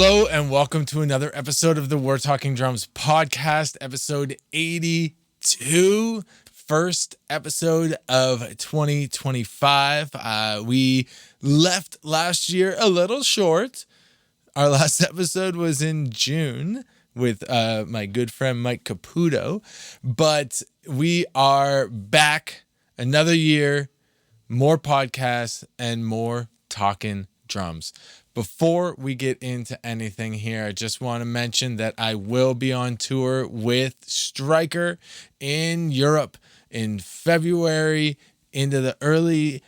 Hello and welcome to another episode of the We're Talking Drums podcast, episode 82, first episode of 2025. We left last year a little short. Our last episode was in June with my good friend Mike Caputo, but we are back another year, more podcasts and more talking drums. Before we get into anything here, I just want to mention that I will be on tour with Stryker in Europe in February into the early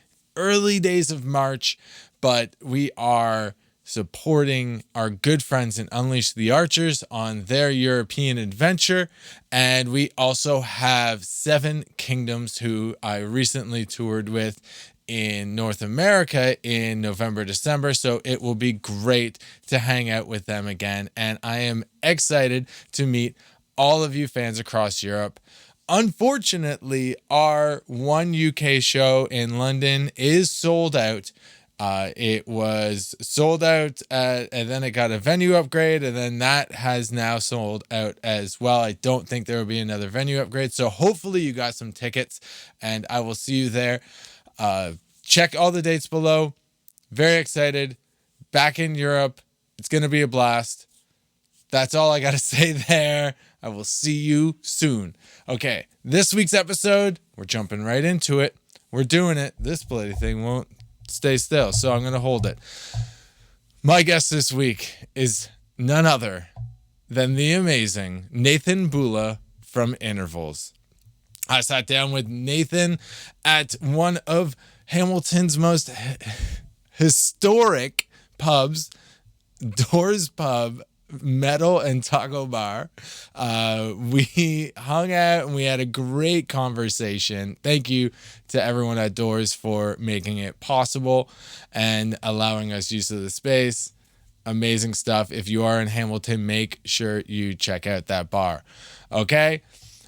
days of March, but we are supporting our good friends in Unleash the Archers on their European adventure. And we also have Seven Kingdoms, who I recently toured with in North America in November, December. So it will be great to hang out with them again. And I am excited to meet all of you fans across Europe. Unfortunately, our one UK show in London is sold out. It was sold out and then it got a venue upgrade, and then that has now sold out as well. I don't think there will be another venue upgrade. So hopefully you got some tickets and I will see you there. Check all the dates below. Very excited. Back in Europe. It's going to be a blast. That's all I got to say there. I will see you soon. Okay, this week's episode, we're jumping right into it. We're doing it. This bloody thing won't stay still, so I'm going to hold it. My guest this week is none other than the amazing Nathan Bulla from Intervals. I sat down with Nathan at one of Hamilton's most historic pubs, Doors Pub, Metal and Taco Bar. We hung out and we had a great conversation. Thank you to everyone at Doors for making it possible and allowing us use of the space. Amazing stuff. If you are in Hamilton, make sure you check out that bar. Okay?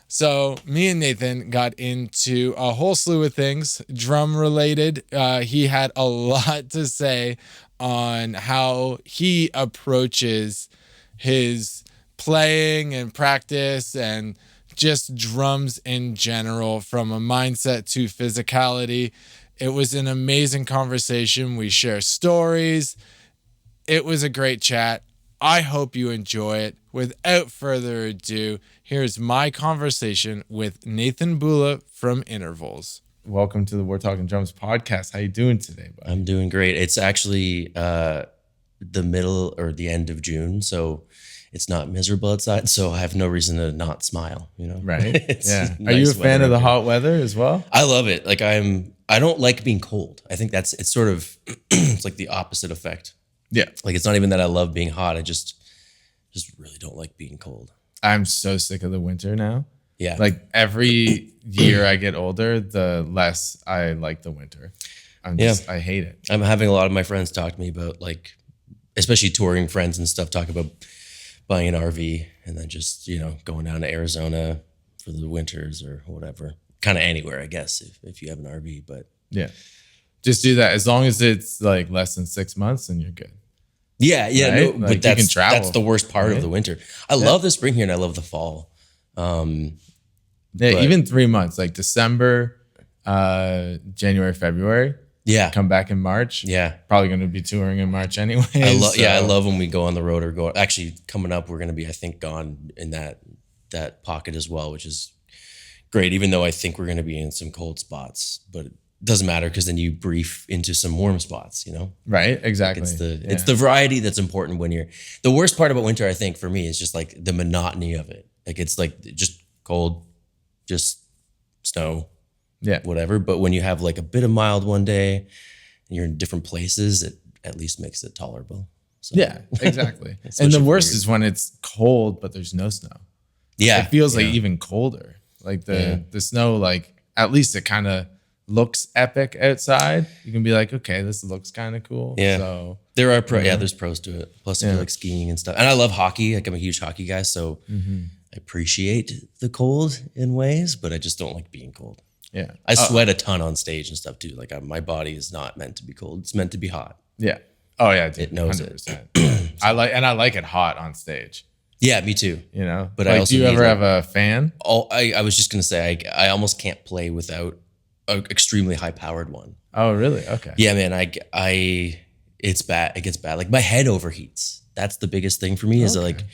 So me and Nathan got into a whole slew of things, drum related. He had a lot to say on how he approaches his playing and practice and just drums in general, from a mindset to physicality. It was an amazing conversation. We share stories. It was a great chat. I hope you enjoy it. Without further ado, here's my conversation with Nathan Bulla from Intervals. Welcome to the We're Talking Drums podcast. How you doing today, buddy? I'm doing great. It's actually the middle or the end of June, so it's not miserable outside, so I have no reason to not smile, you know? Right. Yeah. Are you a fan of the hot weather as well? I love it. Like I don't like being cold. I think it's sort of, it's like the opposite effect. Yeah. Like it's not even that I love being hot. I just really don't like being cold. I'm so sick of the winter now. Yeah. Like every year I get older, the less I like the winter. I hate it. I'm having a lot of my friends talk to me about, like, especially touring friends and stuff, talk about buying an RV and then just, going down to Arizona for the winters or whatever. Kind of anywhere, I guess, if you have an RV. But yeah, just do that. As long as it's like less than 6 months, then you're good. Yeah, right? no, like but that's the worst part right? of the winter. I love the spring here and I love the fall. Even 3 months, like December, January, February. Yeah. Come back in March. Yeah. Probably going to be touring in March anyway. I love when we go on the road or go. Actually, coming up, we're going to be, I think, gone in that pocket as well, which is great, even though I think we're going to be in some cold spots. But doesn't matter because then you brief into some warm spots, Right, exactly. It's the variety that's important when the worst part about winter, I think, for me is just like the monotony of it. Like it's like just cold, just snow, whatever. But when you have like a bit of mild one day and you're in different places, it at least makes it tolerable. So, yeah, exactly. And the worst is when it's cold but there's no snow. Yeah, it feels like even colder. Like the snow, like at least it kind of looks epic outside. You can be like, okay, this looks kind of cool. Yeah. So there are there's pros to it. Plus if you like skiing and stuff. And I love hockey. Like I'm a huge hockey guy, so I appreciate the cold in ways, but I just don't like being cold. Yeah. I sweat a ton on stage and stuff too. Like my body is not meant to be cold. It's meant to be hot. Yeah. Oh yeah, dude, It knows 100%. I like it hot on stage. Yeah, me too. You know, But like, I also do you need, ever like, have a fan? I was just gonna say I almost can't play without an extremely high powered one. Oh really? Okay. Yeah, man. It's bad. It gets bad. Like my head overheats. That's the biggest thing for me. Is Okay. like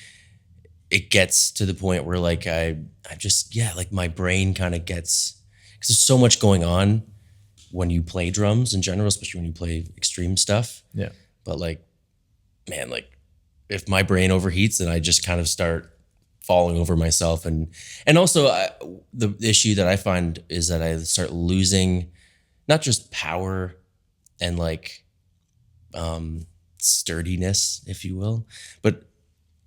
it gets to the point where like I just like my brain kind of gets, because there's so much going on when you play drums in general, especially when you play extreme stuff. Yeah. But like, man, like if my brain overheats, then I just kind of start falling over myself. And also the issue that I find is that I start losing not just power and like sturdiness, if you will, but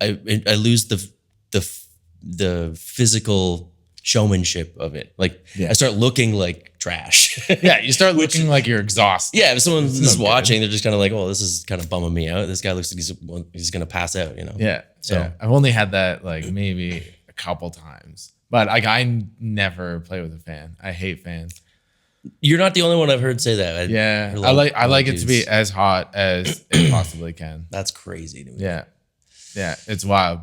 I lose the physical showmanship of it. Like I start looking like trash. Yeah, you start looking like you're exhausted. Yeah, if someone's just watching, they're just kind of like, "Oh, this is kind of bumming me out. This guy looks like he's gonna pass out," you know? Yeah. So Yeah. I've only had that like maybe a couple times, but like I never play with a fan. I hate fans. you're not the only one I've heard say that. Yeah, I like it to be as hot as it possibly can. That's crazy to me. Yeah, yeah, it's wild,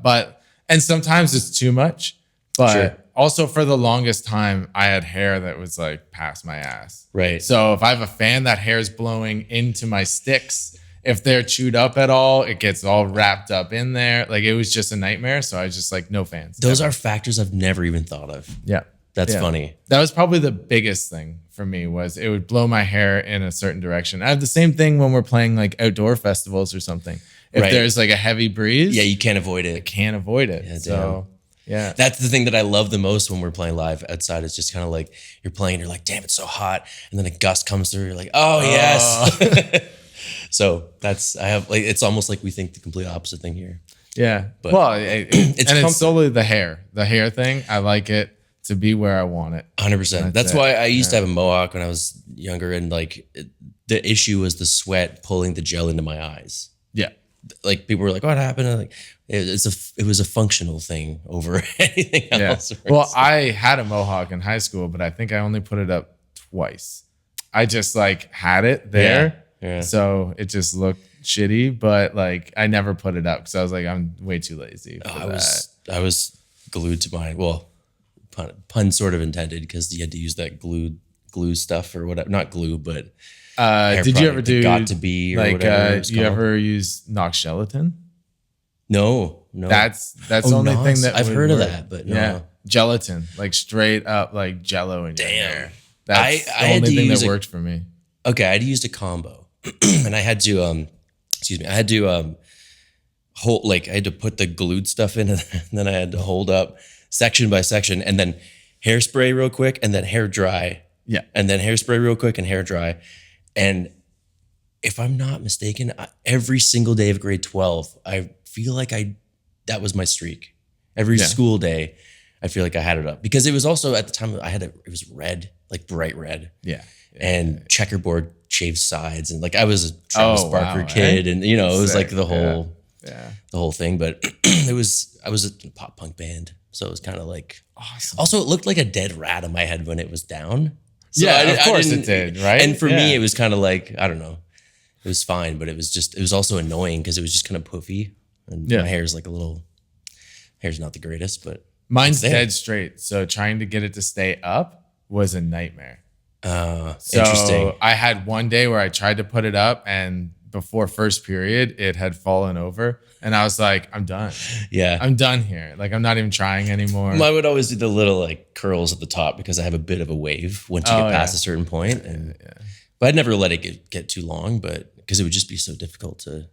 and sometimes it's too much. But Sure. also for the longest time, I had hair that was like past my ass. Right. So if I have a fan, that hair's blowing into my sticks. If they're chewed up at all, it gets all wrapped up in there. Like it was just a nightmare. So I was just like, no fans. Those are factors I've never even thought of. Yeah. That's Yeah. funny. That was probably the biggest thing for me, was it would blow my hair in a certain direction. I have the same thing when we're playing like outdoor festivals or something. If Right. there's like a heavy breeze, Yeah, you can't avoid I it. can't avoid it. Yeah, So yeah. That's the thing that I love the most when we're playing live outside. It's just kind of like you're playing, you're like, damn, it's so hot. And then a gust comes through, you're like, oh, yes. So it's almost like we think the complete opposite thing here. Yeah. But well, it's it's solely the hair thing. I like it to be where I want it. 100%. That's it. why I used to have a mohawk when I was younger. And like the issue was the sweat pulling the gel into my eyes. Yeah. Like people were like, what happened? And like, it was a functional thing over anything Yeah. else. Well, I had a mohawk in high school, but I think I only put it up twice. I just like had it there. Yeah. So it just looked shitty, but like I never put it up because I was like, I'm way too lazy for that. I was glued to mine. Well, pun sort of intended, because you had to use that glue stuff or whatever. Not glue, but Did you ever do got to be or like whatever it was you called. ever use Nox gelatin? No. That's the only Nos. thing that I've would heard of work. that, but no. Yeah, gelatin, like straight up like Jello in your Damn. hair. That's I the had only to thing use that worked for me. Okay, I had used a combo, and I had to hold, like I had to put the glued stuff in, and then I had to hold up section by section, and then hairspray real quick, and then hair dry. Yeah. And then hairspray real quick and hair dry. And if I'm not mistaken, every single day of grade 12, I feel like that was my streak. Every school day, I feel like I had it up, because it was also at the time it was red, like bright red. Yeah. And checkerboard shaved sides, and like I was a Travis Barker kid, and it was like the whole thing. But I was a pop punk band, so it was kind of like awesome. Also, it looked like a dead rat on my head when it was down. So Of course it did, right? And for me, it was kind of like, I don't know, it was fine, but it was also annoying because it was just kind of poofy, and my hair's not the greatest, but mine's dead straight. So trying to get it to stay up was a nightmare. So interesting. I had one day where I tried to put it up, and before first period, it had fallen over, and I was like, I'm done. Yeah. I'm done here. Like, I'm not even trying anymore. Mine would always do the little like curls at the top, because I have a bit of a wave once you get past a certain point. But I'd never let it get too long, but because it would just be so difficult to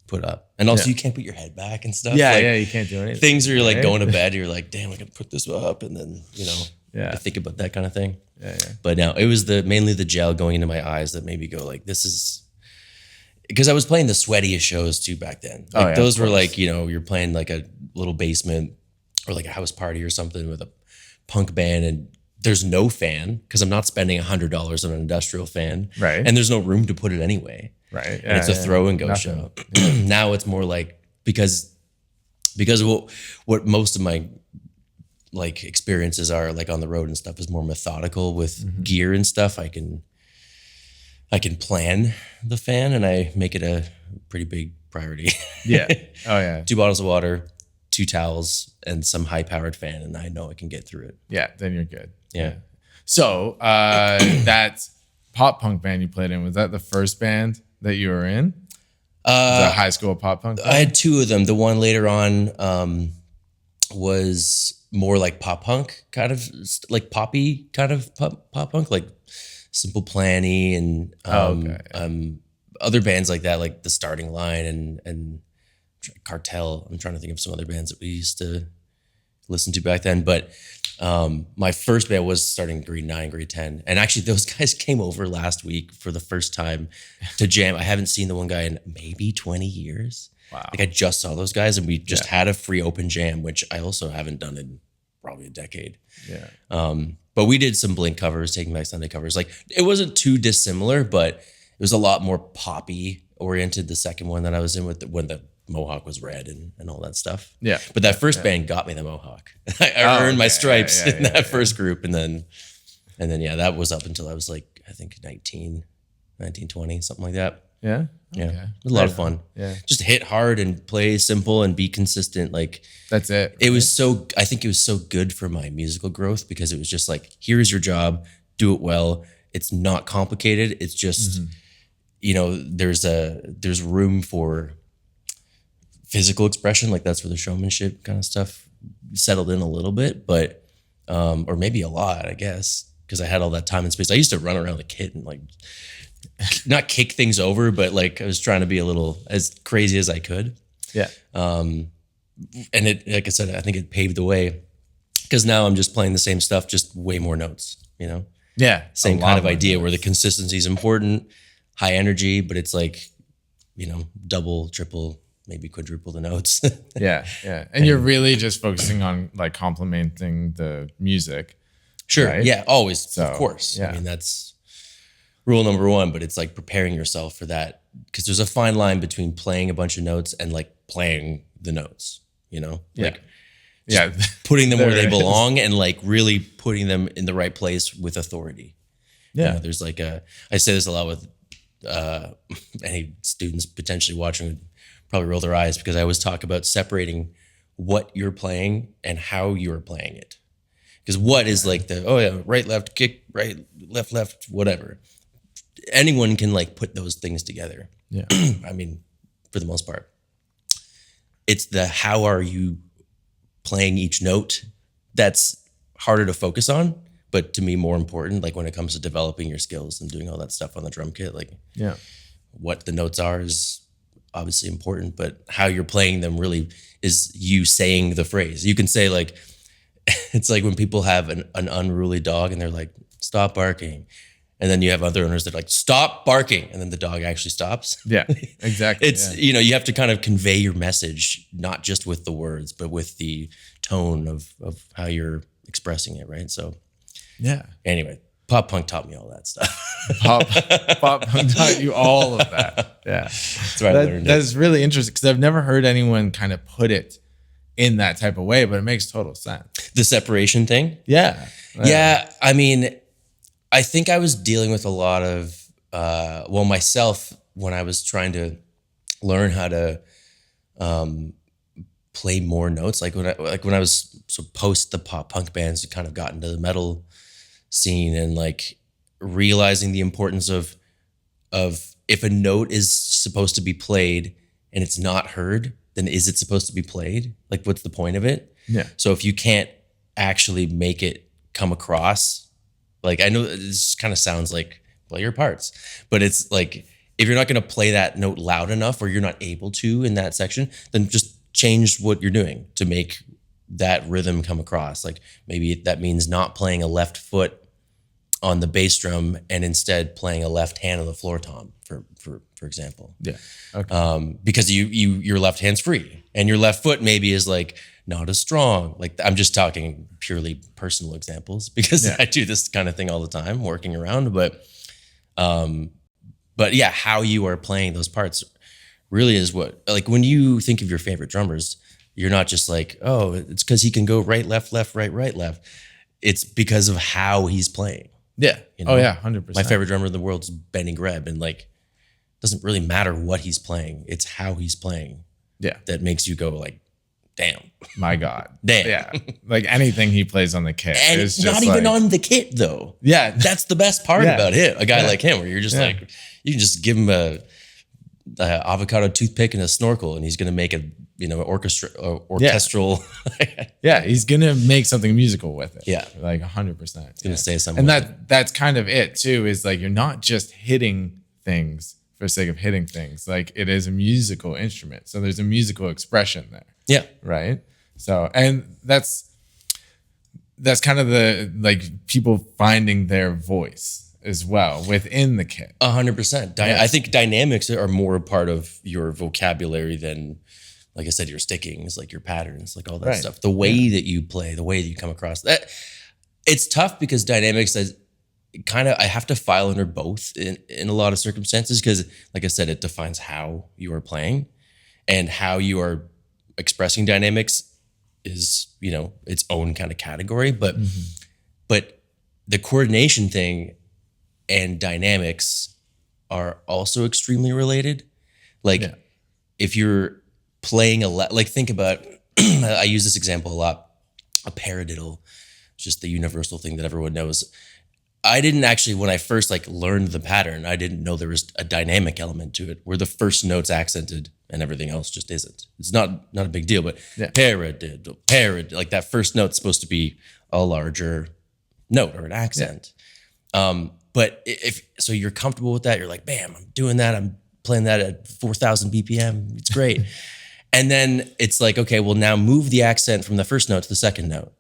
put up. And also you can't put your head back and stuff. Yeah, like, you can't do anything. Things where you're like going to bed, you're like, damn, I can put this up, and then I think about that kind of thing. Yeah. But no, it was mainly the gel going into my eyes that made me go like, this is, because I was playing the sweatiest shows too back then. Like those were like, you're playing like a little basement or like a house party or something with a punk band, and there's no fan because I'm not spending $100 on an industrial fan. Right. And there's no room to put it anyway. Right. And it's a throw and go show. Now it's more like, because of what most of my like experiences are like on the road and stuff is more methodical with gear and stuff. I can plan the fan, and I make it pretty big priority. Yeah. Oh yeah. 2 bottles of water, 2 towels, and some high powered fan, and I know I can get through it. Yeah, then you're good. Yeah. So that pop punk band you played in, was that the first band that you were in? The high school pop punk band? I had 2 of them. The one later on was more like pop punk, kind of like poppy kind of pop punk, like Simple Planny and other bands like that, like The Starting Line and Cartel. I'm trying to think of some other bands that we used to listen to back then. But my first band was starting grade 9, grade 10. And actually those guys came over last week for the first time to jam. I haven't seen the one guy in maybe 20 years. Wow. Like I just saw those guys and we just had a free open jam, which I also haven't done in probably a decade. Yeah. But we did some Blink covers, Taking Back Sunday covers. Like it wasn't too dissimilar, but it was a lot more poppy oriented. The second one that I was in with when the Mohawk was red and all that stuff. Yeah. But that first band got me the Mohawk. I earned my stripes in that first group. And then that was up until I was like, I think 19, 20, something like that. Yeah. Yeah. Okay. It was a lot of fun. Yeah. Just hit hard and play simple and be consistent. Like that's it. It was I think it was so good for my musical growth because it was just like, here's your job, do it well. It's not complicated. It's just, there's room for physical expression. Like that's where the showmanship kind of stuff settled in a little bit, but, or maybe a lot, I guess, because I had all that time and space. I used to run around a kid and like, not kick things over, but like I was trying to be a little as crazy as I could. Yeah. And it, like I said, I think it paved the way because now I'm just playing the same stuff, just way more notes, Yeah. Same kind of idea where the consistency is important, high energy, but it's like, double, triple, maybe quadruple the notes. Yeah. And you're really just focusing on like complementing the music. Sure. Right? Yeah. Always. So, of course. Yeah. I mean, that's rule number 1, but it's like preparing yourself for that because there's a fine line between playing a bunch of notes and like playing the notes, like putting them where they belong and like really putting them in the right place with authority. Yeah. There's like I say this a lot with any students potentially watching would probably roll their eyes because I always talk about separating what you're playing and how you're playing it. Because what is like right, left, kick, right, left, whatever. Anyone can like put those things together. Yeah. I mean, for the most part, it's the how are you playing each note that's harder to focus on, but to me more important. Like when it comes to developing your skills and doing all that stuff on the drum kit, like what the notes are is obviously important, but how you're playing them really is you saying the phrase. You can say like, it's like when people have an unruly dog and they're like, stop barking. And then you have other owners that are like, stop barking. And then the dog actually stops. Yeah, exactly. It's, you have to kind of convey your message, not just with the words, but with the tone of how you're expressing it. Right. So anyway, pop punk taught me all that stuff. Pop punk taught you all of that. Yeah. That's where I learned it. That's really interesting because I've never heard anyone kind of put it in that type of way, but it makes total sense. The separation thing? Yeah. Yeah. I mean, I think I was dealing with a lot of, myself when I was trying to learn how to play more notes. Like when I was post the pop punk bands, kind of got into the metal scene and like realizing the importance of if a note is supposed to be played and it's not heard, then is it supposed to be played? Like, what's the point of it? Yeah. So if you can't actually make it come across, like, I know this kind of sounds like play your parts, but it's like, if you're not going to play that note loud enough or you're not able to in that section, then just change what you're doing to make that rhythm come across. Like maybe that means not playing a left foot on the bass drum and instead playing a left hand on the floor tom, for example. Yeah. Okay. Because your left hand's free and your left foot maybe is like not as strong. Like I'm just talking purely personal examples because I do this kind of thing all the time working around, but yeah, how you are playing those parts really is what, like when you think of your favorite drummers, you're not just like, oh, it's because he can go right, left, right, left. It's because of how he's playing. Yeah. You know? Oh yeah, 100%. My favorite drummer in the world is Benny Greb, and like doesn't really matter what he's playing. It's how he's playing. Yeah. That makes you go like, damn. My God. Damn. Yeah. Like anything he plays on the kit. And is it's just not even like, on the kit though. Yeah. That's the best part about him. A guy like him where you're just like, you can just give him a avocado toothpick and a snorkel and he's going to make a, orchestral. Yeah. He's going to make something musical with it. Yeah. Like 100%. It's going to stay somewhere. And that's kind of it too, is like, you're not just hitting things for the sake of hitting things. Like it is a musical instrument. So there's a musical expression there. Yeah. Right. So, and that's kind of the, like, people finding their voice as well within the kit. 100%. I think dynamics are more a part of your vocabulary than, like I said, your stickings, like your patterns, like all that stuff. The way that you play, the way that you come across that. It's tough because dynamics is kind of, I have to file under both in a lot of circumstances because, like I said, it defines how you are playing, and how you are expressing dynamics is, its own kind of category. But the coordination thing and dynamics are also extremely related. Like if you're playing like think about, I use this example a lot, a paradiddle, just the universal thing that everyone knows. I didn't actually, when I first learned the pattern, I didn't know there was a dynamic element to it where the first note's accented and everything else just isn't. It's not a big deal, but paradiddle, like that first note's supposed to be a larger note or an accent. But if so you're comfortable with that, you're like, bam, I'm doing that. I'm playing that at 4,000 BPM. It's great. And then it's like, okay, well now move the accent from the first note to the second note.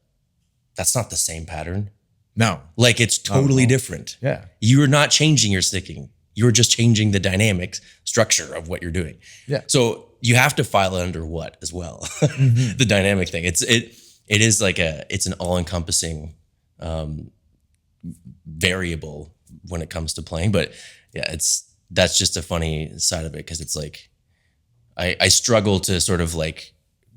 That's not the same pattern. No. Like it's totally different. Yeah. You're not changing your sticking. You're just changing the dynamic structure of what you're doing. Yeah. So you have to file it under what as well. The dynamic thing. It is like it's an all-encompassing variable when it comes to playing. But yeah, that's just a funny side of it because it's like I struggle to sort of like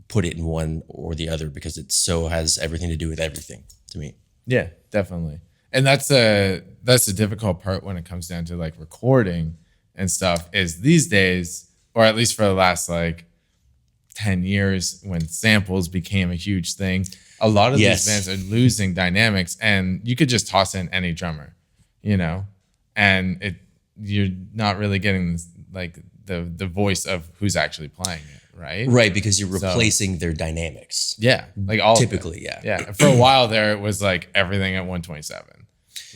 put it in one or the other because it so has everything to do with everything to me. Yeah, definitely. And that's the difficult part when it comes down to like recording and stuff is these days, or at least for the last 10 years when samples became a huge thing, a lot of these bands are losing dynamics, and you could just toss in any drummer, and you're not really getting the voice of who's actually playing it, right? Right, because you're replacing their dynamics. Yeah, like all typically, yeah. For a while there, it was like everything at 127,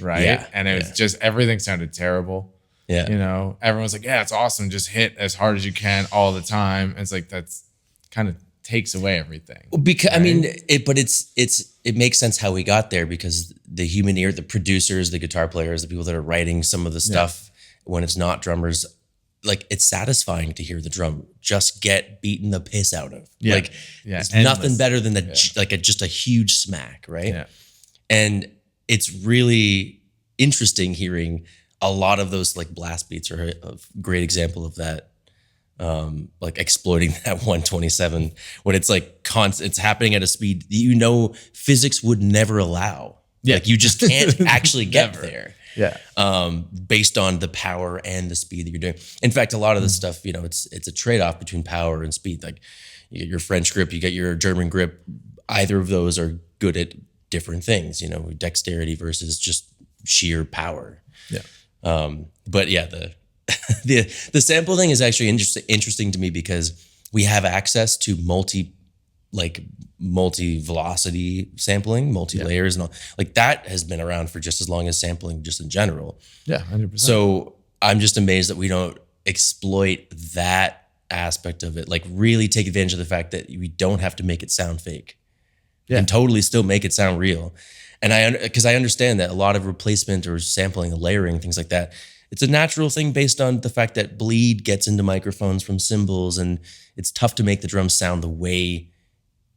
right? Yeah, and it was just everything sounded terrible. Yeah, everyone's like, yeah, it's awesome, just hit as hard as you can all the time. And it's like that's kind of takes away everything. Well, because right? I mean, it makes sense how we got there because the human ear, the producers, the guitar players, the people that are writing some of the stuff when it's not drummers. Like it's satisfying to hear the drum just get beaten the piss out of. It's nothing better than just a huge smack, right? Yeah. And it's really interesting hearing a lot of those blast beats are a great example of that. Exploiting that 127 when it's it's happening at a speed physics would never allow. Yeah. You just can't actually get there. Yeah. Based on the power and the speed that you're doing. In fact, a lot of this stuff, it's a trade-off between power and speed. Like you get your French grip, you get your German grip. Either of those are good at different things, dexterity versus just sheer power. Yeah. But yeah, the sample thing is actually interesting to me because we have access to multi-velocity sampling, multi-layers, and all that has been around for just as long as sampling just in general. Yeah, 100%. So I'm just amazed that we don't exploit that aspect of it, really take advantage of the fact that we don't have to make it sound fake. You can totally still make it sound real. And because I understand that a lot of replacement or sampling and layering, things like that, it's a natural thing based on the fact that bleed gets into microphones from cymbals, and it's tough to make the drums sound the way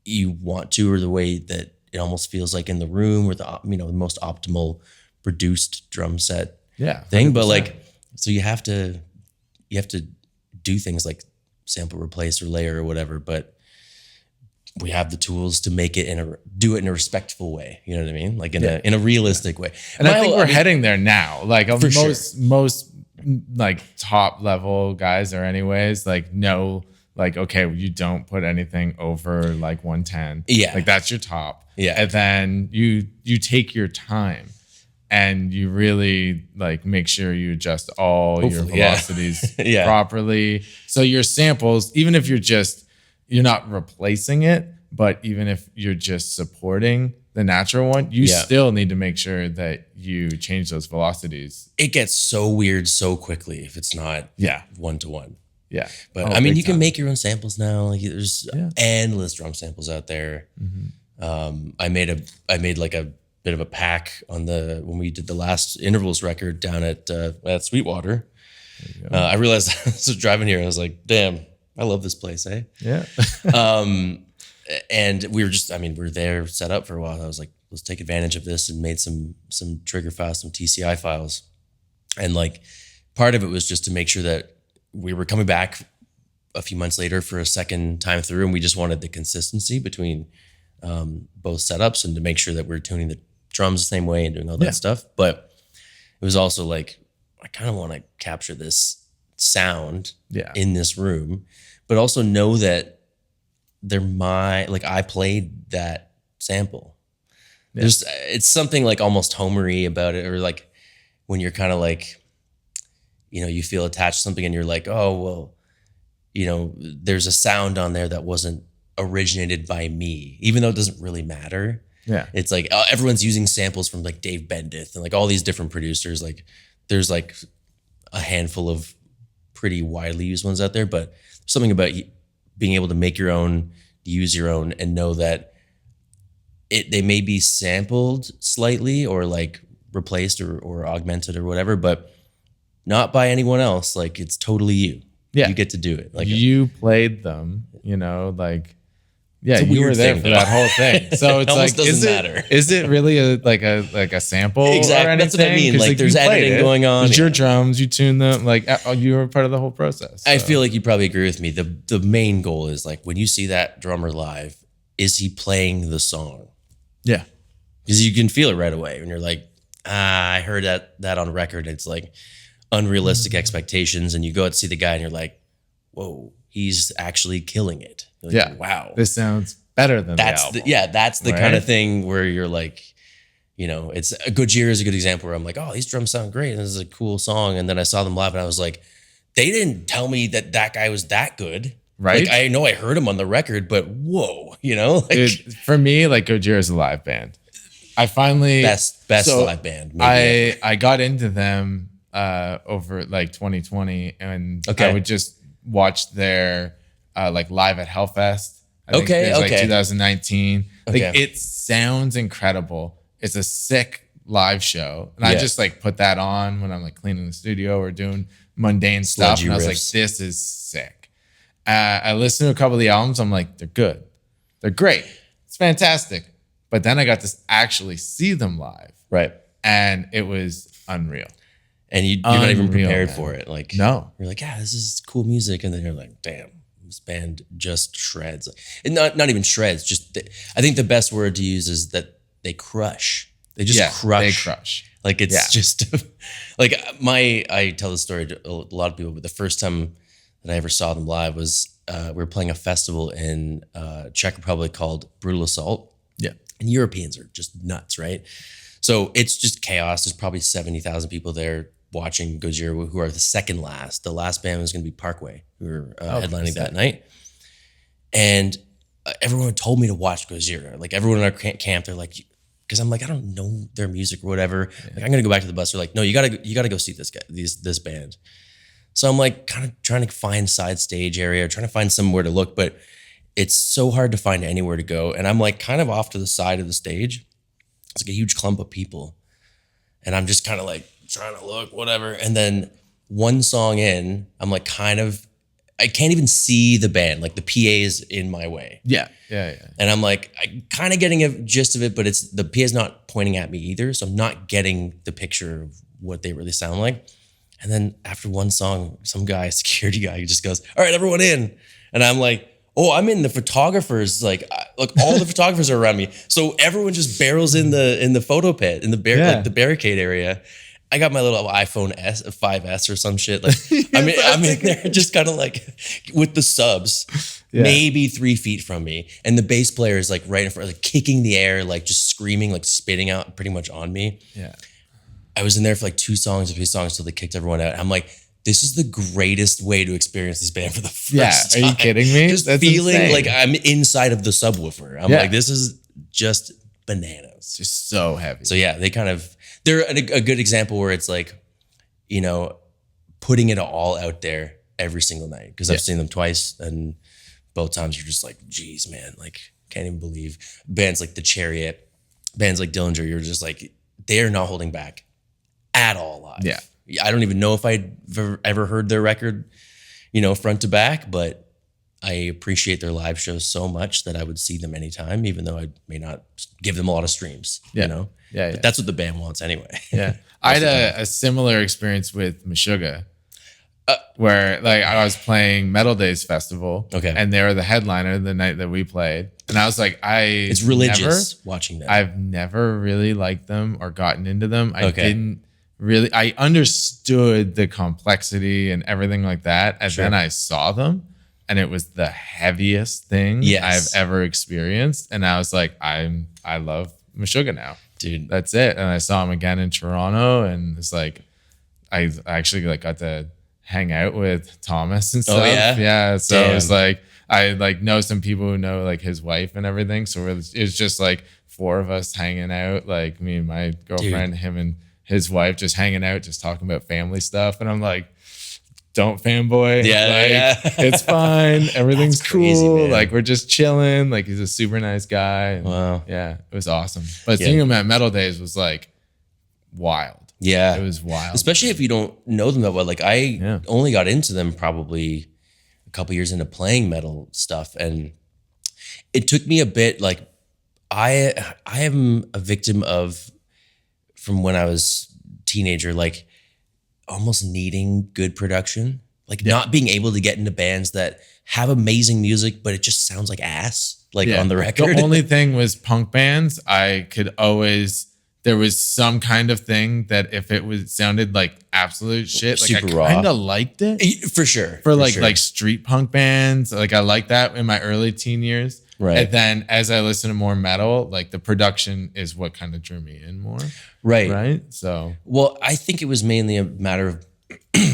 you want to, or the way that it almost feels like in the room, or the most optimal produced drum set thing. 100%. But so you have to do things like sample, replace, or layer or whatever. But we have the tools to make it do it in a respectful way. You know what I mean? In a realistic way. And I think we're heading there now. Most like top level guys are anyways, like know, like, okay, you don't put anything over like 110. Yeah. Like that's your top. Yeah. And then you take your time and you really like make sure you adjust all your velocities properly. So your samples, even if you're not replacing it, but even if you're just supporting the natural one, you still need to make sure that you change those velocities. It gets so weird so quickly if it's not one-to-one. Yeah. But I mean, you can make your own samples now. Like there's endless drum samples out there. I made like a bit of a pack when we did the last intervals record down at Sweetwater. I realized I was driving here and I was like, damn, I love this place, eh? Yeah. And we were there set up for a while. I was like, let's take advantage of this, and made some trigger files, some TCI files. And like part of it was just to make sure that we were coming back a few months later for a second time through, and we just wanted the consistency between both setups and to make sure that we're tuning the drums the same way and doing all that stuff. But it was also like, I kind of want to capture this sound in this room, but also know that I played that sample. It's something like almost homery about it, or like when you're kind of like, you feel attached to something and you're like, oh, well, there's a sound on there that wasn't originated by me, even though it doesn't really matter. Yeah. It's like everyone's using samples from like Dave Bendith and like all these different producers. Like there's like a handful of pretty widely used ones out there, but something about being able to make your own, use your own, and know that they may be sampled slightly or like replaced or augmented or whatever, but not by anyone else. Like it's totally you. Yeah. You get to do it. Like you played them, like, yeah, you were there for that whole thing. So it's like, is it really a sample? Exactly. Or anything? That's what I mean. Like there's editing going on. It's your drums, you tune them. Like you were part of the whole process. So. I feel like you probably agree with me. The main goal is like when you see that drummer live, is he playing the song? Yeah. Because you can feel it right away when you're like, I heard that on record. It's like unrealistic expectations. And you go out to see the guy and you're like, whoa, he's actually killing it. Like, wow, this sounds better than that's the album. That's the kind of thing where you're like, it's a Gojira is a good example where I'm like, oh, these drums sound great and this is a cool song. And then I saw them live and I was like, they didn't tell me that guy was that good. Right. Like I know I heard him on the record, but whoa, like, dude, for me, like Gojira is a live band. I finally best live band. Maybe I got into them over like 2020, and I would just watch their like live at Hellfest. I think it was like 2019. Like it sounds incredible. It's a sick live show, and I just like put that on when I'm like cleaning the studio or doing mundane stuff, and I was like, this is sick. I listened to a couple of the albums. I'm like, they're good. They're great. It's fantastic. But then I got to actually see them live. Right. And it was unreal. And you're not even prepared for it. Like, no. You're like, yeah, this is cool music. And then you're like, damn, this band just shreds. And not even shreds. Just, I think the best word to use is that they crush. They just crush. They crush. Like, it's just, like, I tell the story to a lot of people, but the first time that I ever saw them live was we were playing a festival in Czech Republic called Brutal Assault. Yeah. And Europeans are just nuts, right? So it's just chaos. There's probably 70,000 people there watching Gojira, who are the second last. The last band was going to be Parkway, who were headlining that night. And everyone told me to watch Gojira. Like everyone in our camp, they're like, because I'm like, I don't know their music or whatever. Yeah. Like I'm going to go back to the bus. They're like, no, you gotta go see this guy, this band. So I'm like kind of trying to find side stage area, trying to find somewhere to look, but it's so hard to find anywhere to go. And I'm like kind of off to the side of the stage. It's like a huge clump of people. And I'm just kind of like trying to look, whatever. And then one song in, I'm like I can't even see the band. Like the PA is in my way. Yeah. And I'm like, I kind of getting a gist of it, but the PA is not pointing at me either. So I'm not getting the picture of what they really sound like. And then after one song, some guy, security guy, just goes, all right, everyone in. And I'm like, oh, I'm in the photographers. Like all the photographers are around me. So everyone just barrels in the photo pit, in the barricade area. I got my little iPhone 5S or some shit. Like, I'm in there just kind of like with the subs, maybe 3 feet from me. And the bass player is like right in front, like kicking the air, like just screaming, like spitting out pretty much on me. Yeah. I was in there for like 2 songs or 3 songs till they kicked everyone out. I'm like, this is the greatest way to experience this band for the first time. Are you kidding me? Just That's feeling insane. like I'm inside of the subwoofer. I'm like, this is just bananas. Just so heavy. So yeah, they're a good example where it's like, you know, putting it all out there every single night. Because I've seen them twice, and both times you're just like, geez, man, like can't even believe bands like The Chariot, bands like Dillinger. You're just like, they are not holding back at all live. Yeah. I don't even know if I'd ever heard their record, you know, front to back, but I appreciate their live shows so much that I would see them anytime, even though I may not give them a lot of streams, you know? Yeah. But that's what the band wants anyway. Yeah. I had a similar experience with Meshuggah, where like I was playing Metal Days Festival. Okay. And they were the headliner the night that we played. And I was like, it's religious watching them. I've never really liked them or gotten into them. I understood the complexity and everything like that. And then I saw them, and it was the heaviest thing I've ever experienced. And I was like, I love Meshuggah now. Dude. That's it. And I saw him again in Toronto, and it's like, I actually like got to hang out with Thomas and stuff. Oh, yeah? Yeah. So Damn. it was like, I like know some people who know like his wife and everything. So it was just like 4 of us hanging out, like me and my girlfriend, him and his wife just hanging out, just talking about family stuff. And I'm like, don't fanboy. It's fine. Everything's cool. Man. Like we're just chilling. Like he's a super nice guy. And wow. Yeah, it was awesome. But seeing him at Metal Days was like wild. Yeah. It was wild. Especially if you don't know them that well. Like I only got into them probably a couple years into playing metal stuff. And it took me a bit, like I am a victim of, from when I was teenager, like almost needing good production, like not being able to get into bands that have amazing music, but it just sounds like ass, like on the record. The only thing was punk bands. I could always, there was some kind of thing that if it sounded like absolute shit, like super I kind of liked it. For sure. For like street punk bands. Like I liked that in my early teen years. Right. And then as I listen to more metal, like the production is what kind of drew me in more. Right. Right. So, well, I think it was mainly a matter of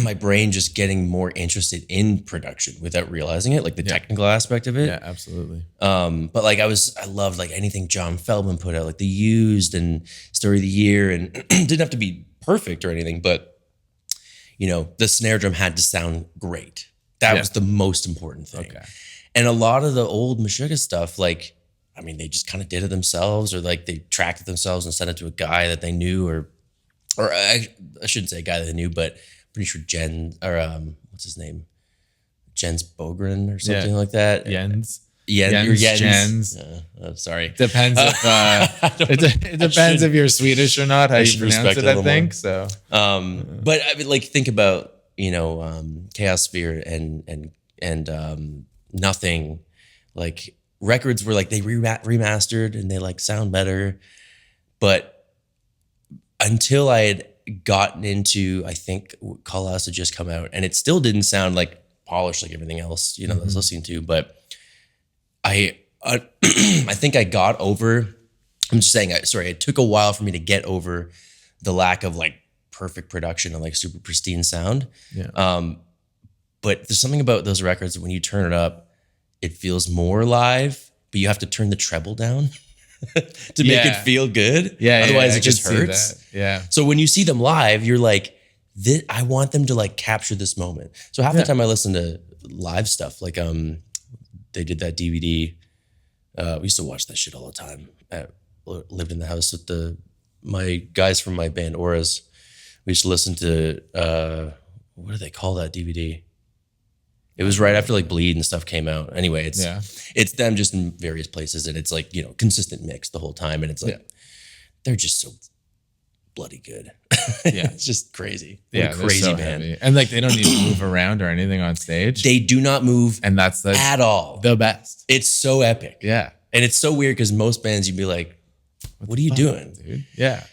my brain just getting more interested in production without realizing it, like the technical aspect of it. Yeah, absolutely. But like I loved like anything John Feldman put out, like The Used and Story of the Year, and didn't have to be perfect or anything, but you know, the snare drum had to sound great. That was the most important thing. Okay. And a lot of the old Meshuggah stuff, like, I mean, they just kind of did it themselves, or like they tracked it themselves and sent it to a guy that they knew, or I shouldn't say a guy that they knew, but pretty sure what's his name? Jens Bogren or something like that. Jens. Sorry. Depends if it depends if you're Swedish or not, how you pronounce it, I think. So but I mean, like, think about, you know, Chaos Sphere and Nothing, like records were like they remastered and they like sound better, but until I had gotten into, I think Call House had just come out, and it still didn't sound like polished like everything else, you know, that I was listening to. But I think I got over. I'm just saying, it took a while for me to get over the lack of like perfect production and like super pristine sound. Yeah. But there's something about those records that when you turn it up, it feels more live, but you have to turn the treble down to make it feel good. Yeah. Otherwise, it just hurts. Yeah. So when you see them live, you're like, I want them to like capture this moment. So half the time I listen to live stuff, like they did that DVD. We used to watch that shit all the time. I lived in the house with my guys from my band Auras. We used to listen to what do they call that DVD? It was right after like Bleed and stuff came out. Anyway, it's them just in various places, and it's like, you know, consistent mix the whole time, and it's like they're just so bloody good. Yeah, it's just crazy. Yeah, crazy so band. Heavy. And like they don't need to move around or anything on stage. They do not move, and that's at all the best. It's so epic. Yeah, and it's so weird because most bands you'd be like, what are you doing, dude? Yeah.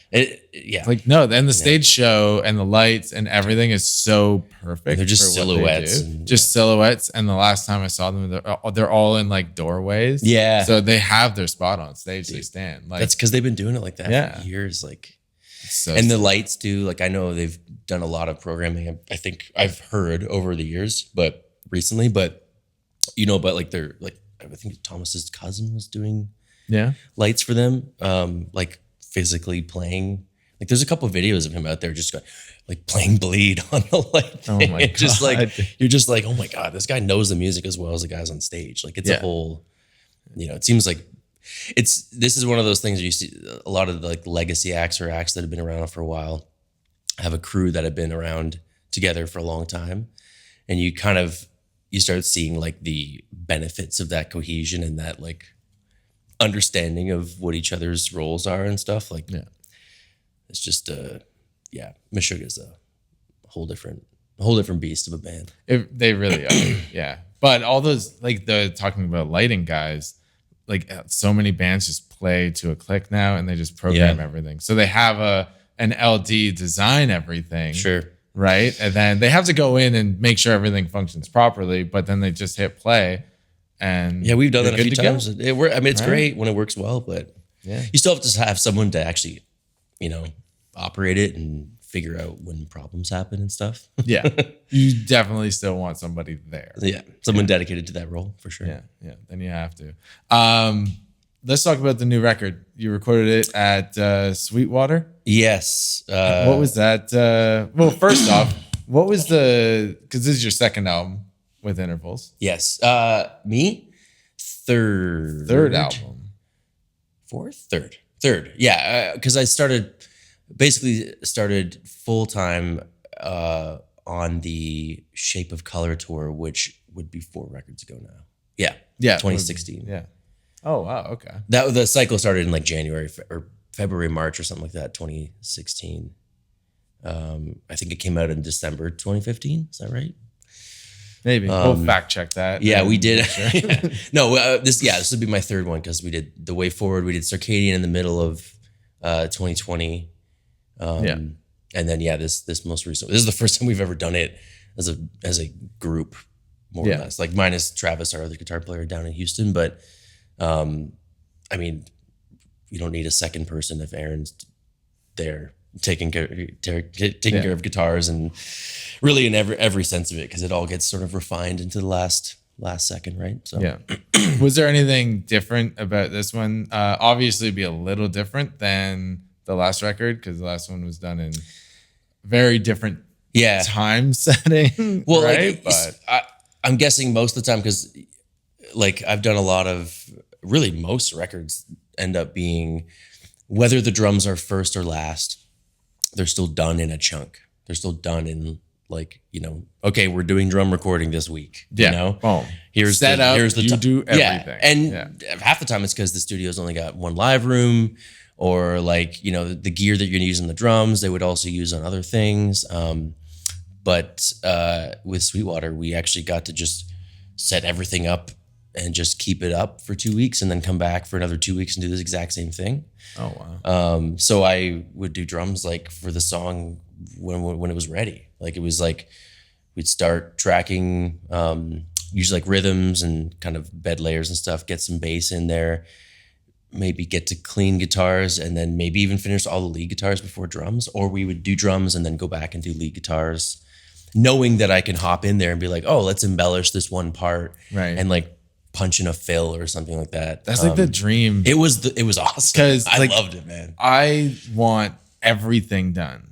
Yeah. Like, no, then the stage show and the lights and everything is so perfect. And they're just for silhouettes. Just silhouettes. And the last time I saw them, they're all in like doorways. Yeah. So they have their spot on stage. They stand. Like, that's because they've been doing it like that for years. Like, so and the lights too. Like, I know they've done a lot of programming. I think I've heard over the years, but recently, but like they're like, I think Thomas's cousin was doing lights for them, like physically playing. Like, there's a couple of videos of him out there just going, like, playing Bleed on the light. Oh my God. Just like, you're just like, oh my God, this guy knows the music as well as the guys on stage. Like, it's a whole, it seems like this is one of those things where you see a lot of the like legacy acts or acts that have been around for a while have a crew that have been around together for a long time. And you start seeing like the benefits of that cohesion and that like understanding of what each other's roles are and stuff. Like, it's just Meshuggah's a whole different beast of a band. They really are. Yeah. But all those, like, talking about lighting guys, like, so many bands just play to a click now and they just program everything. So they have an LD design everything. Sure. Right. And then they have to go in and make sure everything functions properly, but then they just hit play. And we've done that a few times. It's great when it works well, but you still have to have someone to actually, operate it and figure out when problems happen and stuff. Yeah. You definitely still want somebody there. Yeah. Someone dedicated to that role for sure. Yeah. Yeah. Then you have to. Let's talk about the new record. You recorded it at Sweetwater. Yes. What was that? Well, first off, what was because this is your second album with intervals. Yes. Me? Third album. Fourth? Third. Yeah. Because I started full-time on the Shape of Color tour, which would be 4 records ago now. Yeah. 2016. Yeah. Oh, wow. Okay. The cycle started in like January or February, March or something like that, 2016. I think it came out in December 2015. Is that right? Maybe. We'll fact check that. Yeah, we did. No, this would be my third one because we did The Way Forward. We did Circadian in the middle of 2020. And then this most recent. This is the first time we've ever done it as a group, more or less. Like, minus Travis, our other guitar player down in Houston, but I mean, you don't need a second person if Aaron's there taking care of guitars and really in every sense of it, because it all gets sort of refined into the last second, right? So Was there anything different about this one? Obviously, it'd be a little different than the last record because the last one was done in very different time setting. Well, right? I'm guessing most of the time because, like, I've done a lot of most records end up being, whether the drums are first or last, they're still done in a chunk. They're still done in, like, okay, we're doing drum recording this week. Boom. Here's set the up. here's the you do everything. And half the time it's because the studio's only got one live room, or like the gear that you're gonna use on the drums, they would also use on other things. But with Sweetwater, we actually got to just set everything up and just keep it up for 2 weeks and then come back for another 2 weeks and do this exact same thing. Oh, wow. So I would do drums like for the song when it was ready. Like, it was like we'd start tracking, usually like rhythms and kind of bed layers and stuff, get some bass in there, maybe get to clean guitars, and then maybe even finish all the lead guitars before drums. Or we would do drums and then go back and do lead guitars, knowing that I can hop in there and be like, oh, let's embellish this one part. Right. And like punch in a fill or something like that. That's like the dream. It was awesome. Because I loved it, man. I want everything done.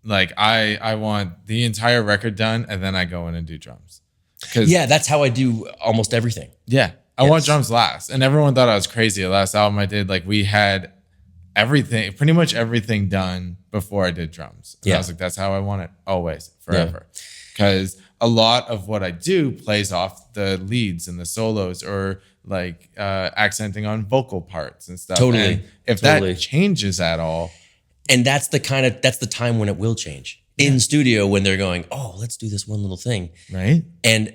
Like, I want the entire record done, and then I go in and do drums. That's how I do almost everything. Yeah. I want drums last. And everyone thought I was crazy. The last album I did, like, we had everything, pretty much everything done before I did drums. And I was like, that's how I want it always, forever. Because a lot of what I do plays off the leads and the solos, or like accenting on vocal parts and stuff. Totally. And if that changes at all. And that's the time when it will change. In studio, when they're going, oh, let's do this one little thing. Right. And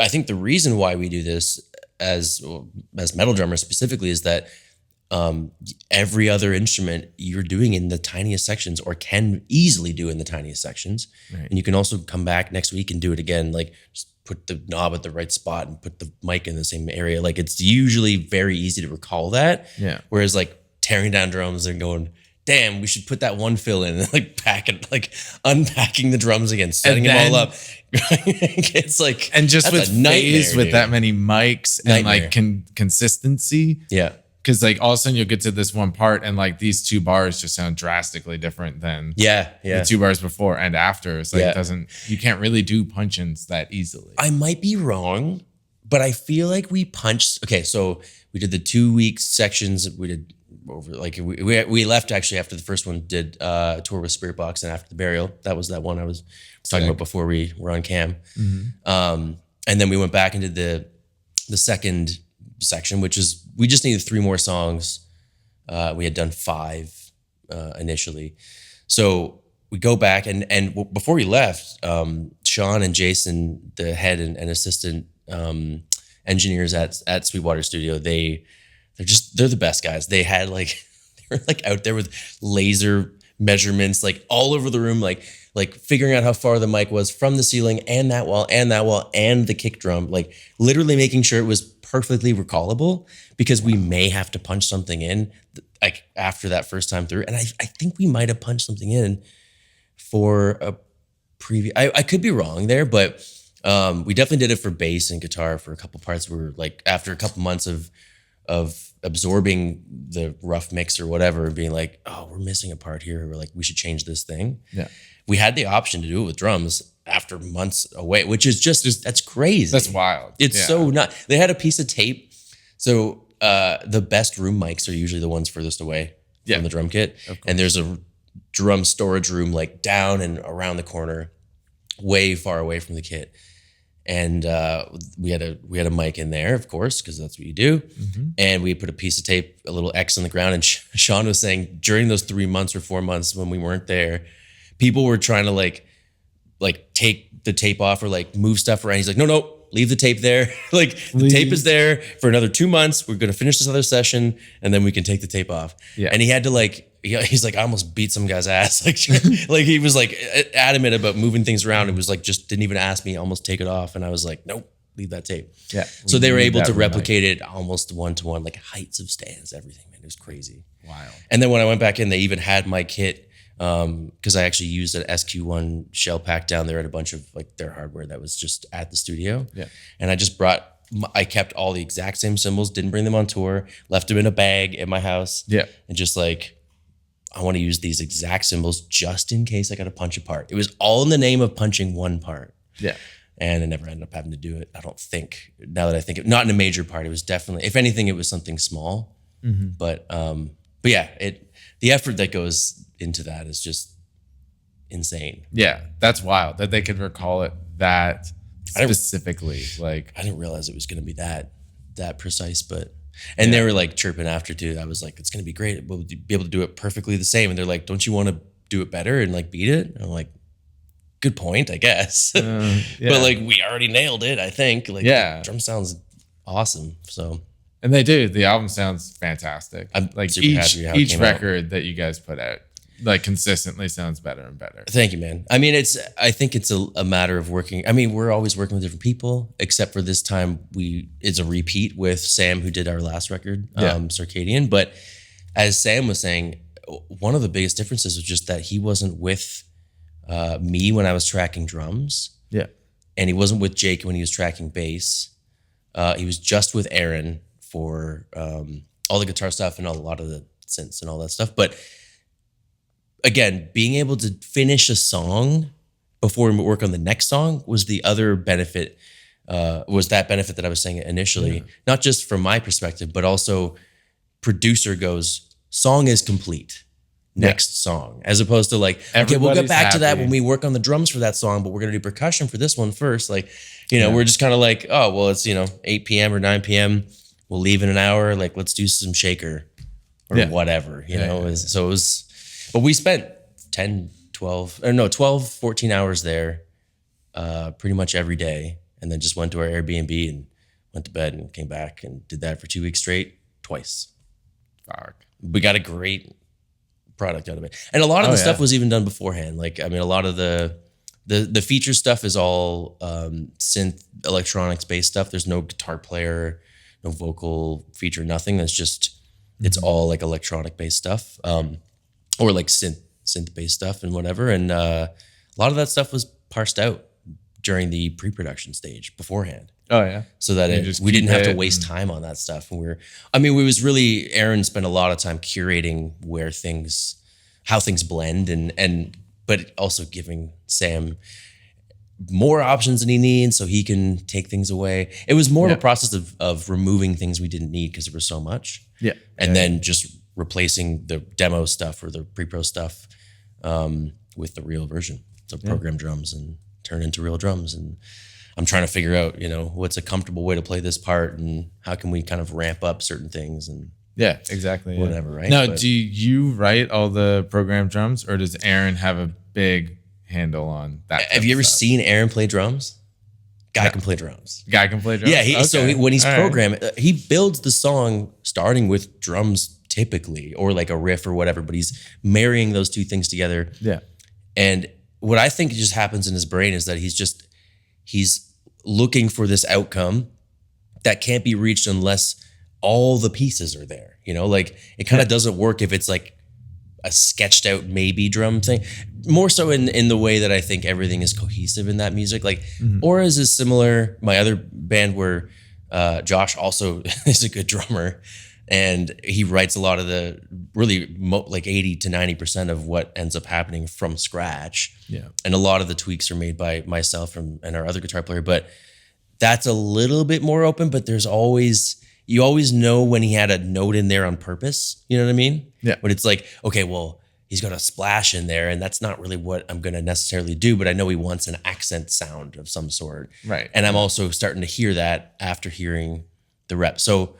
I think the reason why we do this as metal drummers specifically is that every other instrument you're doing in the tiniest sections or can easily do in the tiniest sections. Right. And you can also come back next week and do it again. Like just put the knob at the right spot and put the mic in the same area. Like it's usually very easy to recall that. Yeah. Whereas like tearing down drums and going, damn, we should put that one fill in and like pack it, like unpacking the drums again, setting them all up. It's like, and just with phase with that many mics and Nightmare. like consistency. Yeah. Because like all of a sudden you'll get to this one part and like these 2 bars just sound drastically different than the 2 bars before and after. It's like you can't really do punch-ins that easily. I might be wrong, but I feel like we punched. Okay, so we did the 2 week sections. We did over like we left actually after the first one. Did a tour with Spirit Box, and after the burial, that was that one I was talking about before we were on cam. And then we went back and did the second section, which is we just needed 3 more songs. We had done 5 initially, so we go back and before we left, Sean and Jason, the head and assistant engineers at Sweetwater Studio, they're the best guys. They had like they were like out there with laser measurements like all over the room, like figuring out how far the mic was from the ceiling and that wall and the kick drum, like literally making sure it was perfectly recallable, because we may have to punch something in like after that first time through. And I think we might have punched something in for a preview. I could be wrong there, but we definitely did it for bass and guitar for a couple parts. We were like, after a couple months of absorbing the rough mix or whatever, being like, oh, we're missing a part here. We're like, we should change this thing. Yeah. We had the option to do it with drums after months away, which is just that's crazy. That's wild. It's so not. They had a piece of tape. So the best room mics are usually the ones furthest away from the drum kit. And there's a drum storage room like down and around the corner, way far away from the kit. And we had a mic in there, of course, because that's what you do. And we put a piece of tape, a little X on the ground. And Sean was saying during those 3 months or 4 months when we weren't there, people were trying to like take the tape off or like move stuff around. He's like, no, leave the tape there. Like the tape is there for another 2 months. We're going to finish this other session and then we can take the tape off. Yeah. And he had to like, he's like, I almost beat some guy's ass. Like he was like adamant about moving things around. It was like, just didn't even ask me, almost take it off. And I was like, nope, leave that tape. Yeah. So they were able to replicate it almost 1-to-1, like heights of stands, everything, man. It was crazy. Wow. And then when I went back in, they even had my kit, because I actually used an SQ1 shell pack down there at a bunch of like their hardware that was just at the studio. Yeah. And I kept all the exact same cymbals, didn't bring them on tour, left them in a bag at my house. Yeah. And just like, I want to use these exact cymbals just in case I got to punch a part. It was all in the name of punching one part. Yeah. And I never ended up having to do it. I don't think, now that I think, not in a major part. It was definitely, if anything, it was something small. But yeah, the effort that goes into that is just insane. Yeah, that's wild that they could recall it that specifically. Like, I didn't realize it was going to be that precise, but they were like chirping after too. I was like, it's going to be great. We'll be able to do it perfectly the same. And they're like, don't you want to do it better and like beat it? And I'm like, good point, I guess. But like, we already nailed it, I think. Like, the drum sounds awesome. So. And they do. The album sounds fantastic. I'm like super happy how each record that you guys put out, like, consistently sounds better and better. Thank you, man. I mean, I think it's a matter of working. I mean, we're always working with different people, except for this time it's a repeat with Sam, who did our last record, Circadian. But as Sam was saying, one of the biggest differences was just that he wasn't with me when I was tracking drums. Yeah. And he wasn't with Jake when he was tracking bass. He was just with Aaron for all the guitar stuff and a lot of the synths and all that stuff. But again, being able to finish a song before we work on the next song was the other benefit, was that benefit that I was saying initially, not just from my perspective, but also producer goes, song is complete. Next song, as opposed to like, okay, we'll get back to that when we work on the drums for that song, but we're going to do percussion for this one first. Like, we're just kind of like, oh, well, it's, 8 p.m. or 9 p.m. We'll leave in an hour. Like, let's do some shaker or whatever, So it was, but we spent 12, 14 hours there pretty much every day. And then just went to our Airbnb and went to bed and came back and did that for 2 weeks straight, twice. We got a great product out of it. And a lot of the stuff was even done beforehand. Like, I mean, a lot of the feature stuff is all synth electronics based stuff. There's no guitar player, no vocal feature, nothing. That's just, it's all like electronic based stuff, or like synth based stuff and whatever. And a lot of that stuff was parsed out during the pre-production stage beforehand. Oh yeah. So that we didn't have to waste time on that stuff. And Aaron spent a lot of time curating how things blend but also giving Sam more options than he needs so he can take things away. It was more of a process of removing things we didn't need because there was so much. Yeah. And then just replacing the demo stuff or the pre-pro stuff with the real version. So program drums and turn into real drums. And I'm trying to figure out, what's a comfortable way to play this part and how can we kind of ramp up certain things and yeah, exactly. Whatever, right? Now, do you write all the program drums or does Aaron have a big handle on that? Have you ever seen Aaron play drums? Guy can play drums. Guy can play drums? Yeah, so when he's programming, he builds the song starting with drums typically, or like a riff or whatever, but he's marrying those two things together. Yeah. And what I think just happens in his brain is that he's looking for this outcome that can't be reached unless all the pieces are there. Like it kind of doesn't work if it's like a sketched out maybe drum thing. More so in the way that I think everything is cohesive in that music. Like Auras is similar. My other band where Josh also is a good drummer, and he writes a lot of the really like 80 to 90% of what ends up happening from scratch. Yeah. And a lot of the tweaks are made by myself and our other guitar player, but that's a little bit more open, but you always know when he had a note in there on purpose. You know what I mean? Yeah. But it's like, okay, well, he's got a splash in there and that's not really what I'm going to necessarily do, but I know he wants an accent sound of some sort. Right. And I'm also starting to hear that after hearing the rep. So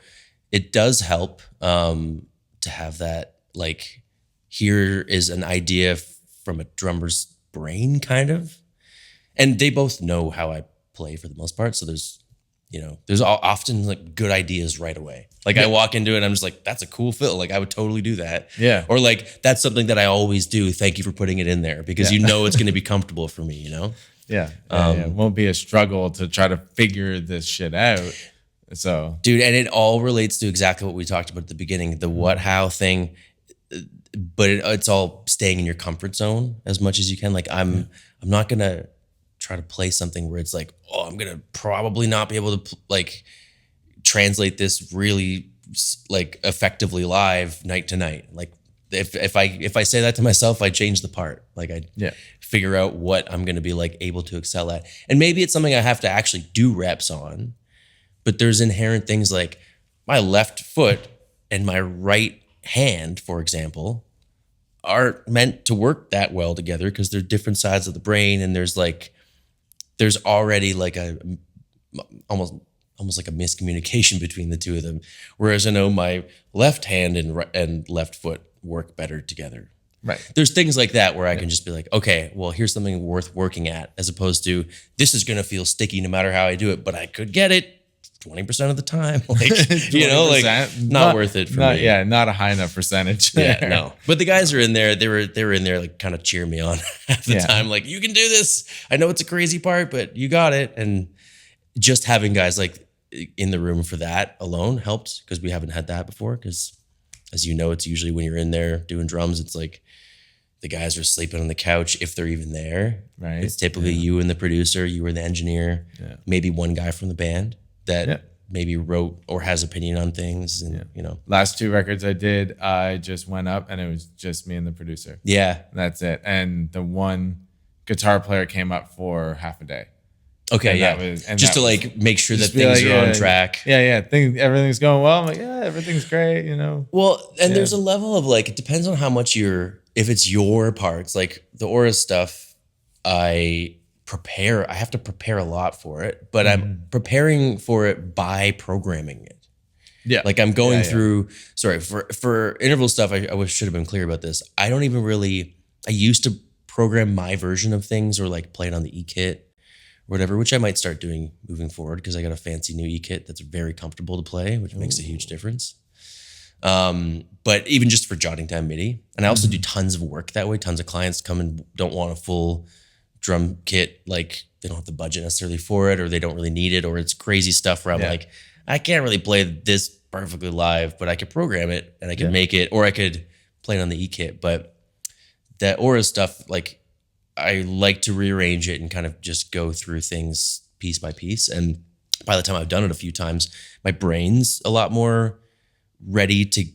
it does help to have that, like, here is an idea from a drummer's brain kind of. And they both know how I play for the most part. So there's often like good ideas right away. Like I walk into it and I'm just like, that's a cool fill. Like I would totally do that. Yeah. Or like, that's something that I always do. Thank you for putting it in there because it's going to be comfortable for me, Yeah. It won't be a struggle to try to figure this shit out. So dude, and it all relates to exactly what we talked about at the beginning, the what, how thing, but it's all staying in your comfort zone as much as you can. Like I'm not going to try to play something where it's like, oh, I'm gonna probably not be able to like translate this really like effectively live night to night. Like if I say that to myself, I change the part. Like I figure out what I'm gonna be like able to excel at, and maybe it's something I have to actually do reps on. But there's inherent things like my left foot and my right hand, for example, aren't meant to work that well together because they're different sides of the brain, and there's already like a almost like a miscommunication between the two of them. Whereas I know my left hand and left foot work better together. Right. There's things like that where I can just be like, okay, well, here's something worth working at, as opposed to this is going to feel sticky no matter how I do it, but I could get it 20% of the time. Like, like not worth it for me. Yeah, not a high enough percentage. Yeah, no. But the guys are in there. They were in there like kind of cheer me on half the time. Like, you can do this. I know it's a crazy part, but you got it. And just having guys like in the room for that alone helped, because we haven't had that before. Because as you know, it's usually when you're in there doing drums, it's like the guys are sleeping on the couch if they're even there. Right. It's typically you and the producer, you or the engineer, maybe one guy from the band that maybe wrote or has opinion on things. And last two records I did, I just went up and it was just me and the producer. Yeah. That's it. And the one guitar player came up for half a day. Okay, just to like make sure that things are on track. Everything's going well. I'm like, everything's great, Well, and there's a level of like, it depends on how much if it's your parts, like the Aura stuff, I have to prepare a lot for it, but I'm preparing for it by programming it. Yeah. Like I'm going through, sorry, for interval stuff, I should have been clear about this. I used to program my version of things or like play it on the E-kit or whatever, which I might start doing moving forward because I got a fancy new E-kit that's very comfortable to play, which makes a huge difference. But even just for jotting down MIDI, and I also do tons of work that way. Tons of clients come and don't want a full drum kit, like they don't have the budget necessarily for it, or they don't really need it, or it's crazy stuff where I'm like, I can't really play this perfectly live, but I could program it and I could make it, or I could play it on the E-kit. But that Aura stuff, like I like to rearrange it and kind of just go through things piece by piece. And by the time I've done it a few times, my brain's a lot more ready to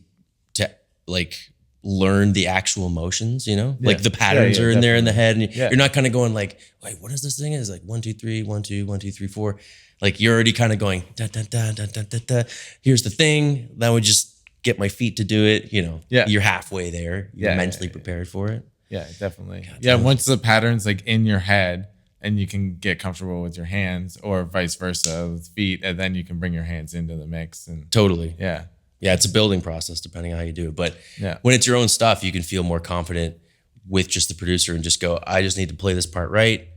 like learn the actual motions, you know, like the patterns are in there in the head, and you're not kind of going like, wait, what is this thing? Is like 1, 2, 3, 1, 2, 1, 2, 3, 4. Like you're already kind of going da da da da da da da. Here's the thing. That would just get my feet to do it. You know, you're halfway there. You're mentally prepared for it. Yeah, definitely. Once the pattern's like in your head, and you can get comfortable with your hands, or vice versa with feet, and then you can bring your hands into the mix. And totally. Yeah, it's a building process depending on how you do it. But when it's your own stuff, you can feel more confident with just the producer and just go, I just need to play this part right.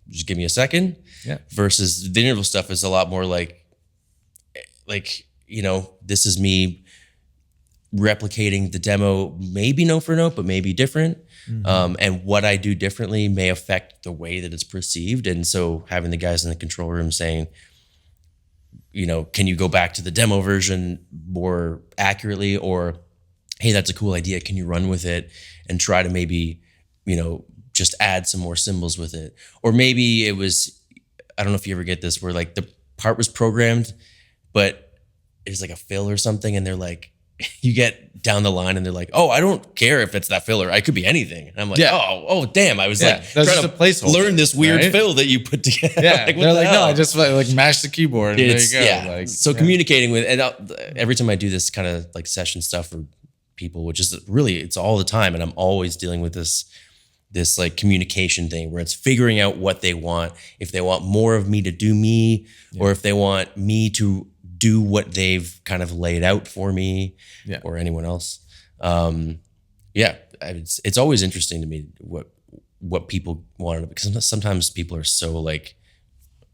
Just give me a second. Yeah. Versus the interval stuff is a lot more like, you know, this is me replicating the demo, maybe note for note, but maybe different. And what I do differently may affect the way that it's perceived. And so having the guys in the control room saying, you know, can you go back to the demo version more accurately? Or, hey, that's a cool idea. Can you run with it and try to maybe, you know, just add some more cymbals with it? Or maybe it was, I don't know if you ever get this, where like the part was programmed, but it's like a fill or something. And they're like, you get down the line and they're like, oh, I don't care if it's that filler. I could be anything. And I'm like, oh, damn. I was like, that's just a placeholder. Learn this weird fill that you put together. Yeah, like, they're like, no, I just like mash the keyboard. And there you go. Yeah. Like, so communicating with, and every time I do this kind of like session stuff for people, which is really, it's all the time. And I'm always dealing with this like communication thing where it's figuring out what they want. If they want more of me to do me, or if they want me to do what they've kind of laid out for me, or anyone else. It's always interesting to me what people want, because sometimes people are so like,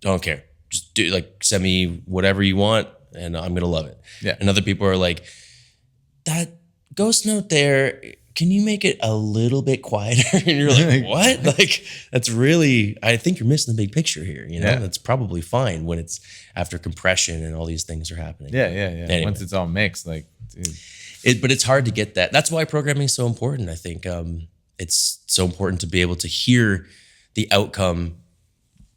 don't care, just do, like, send me whatever you want and I'm gonna love it. And other people are like, that ghost note there, can you make it a little bit quieter? And you're like, what? Like, that's really, I think you're missing the big picture here. You know, that's probably fine when it's after compression and all these things are happening. Anyway. Once it's all mixed, like, dude. But it's hard to get that. That's why programming is so important. I think it's so important to be able to hear the outcome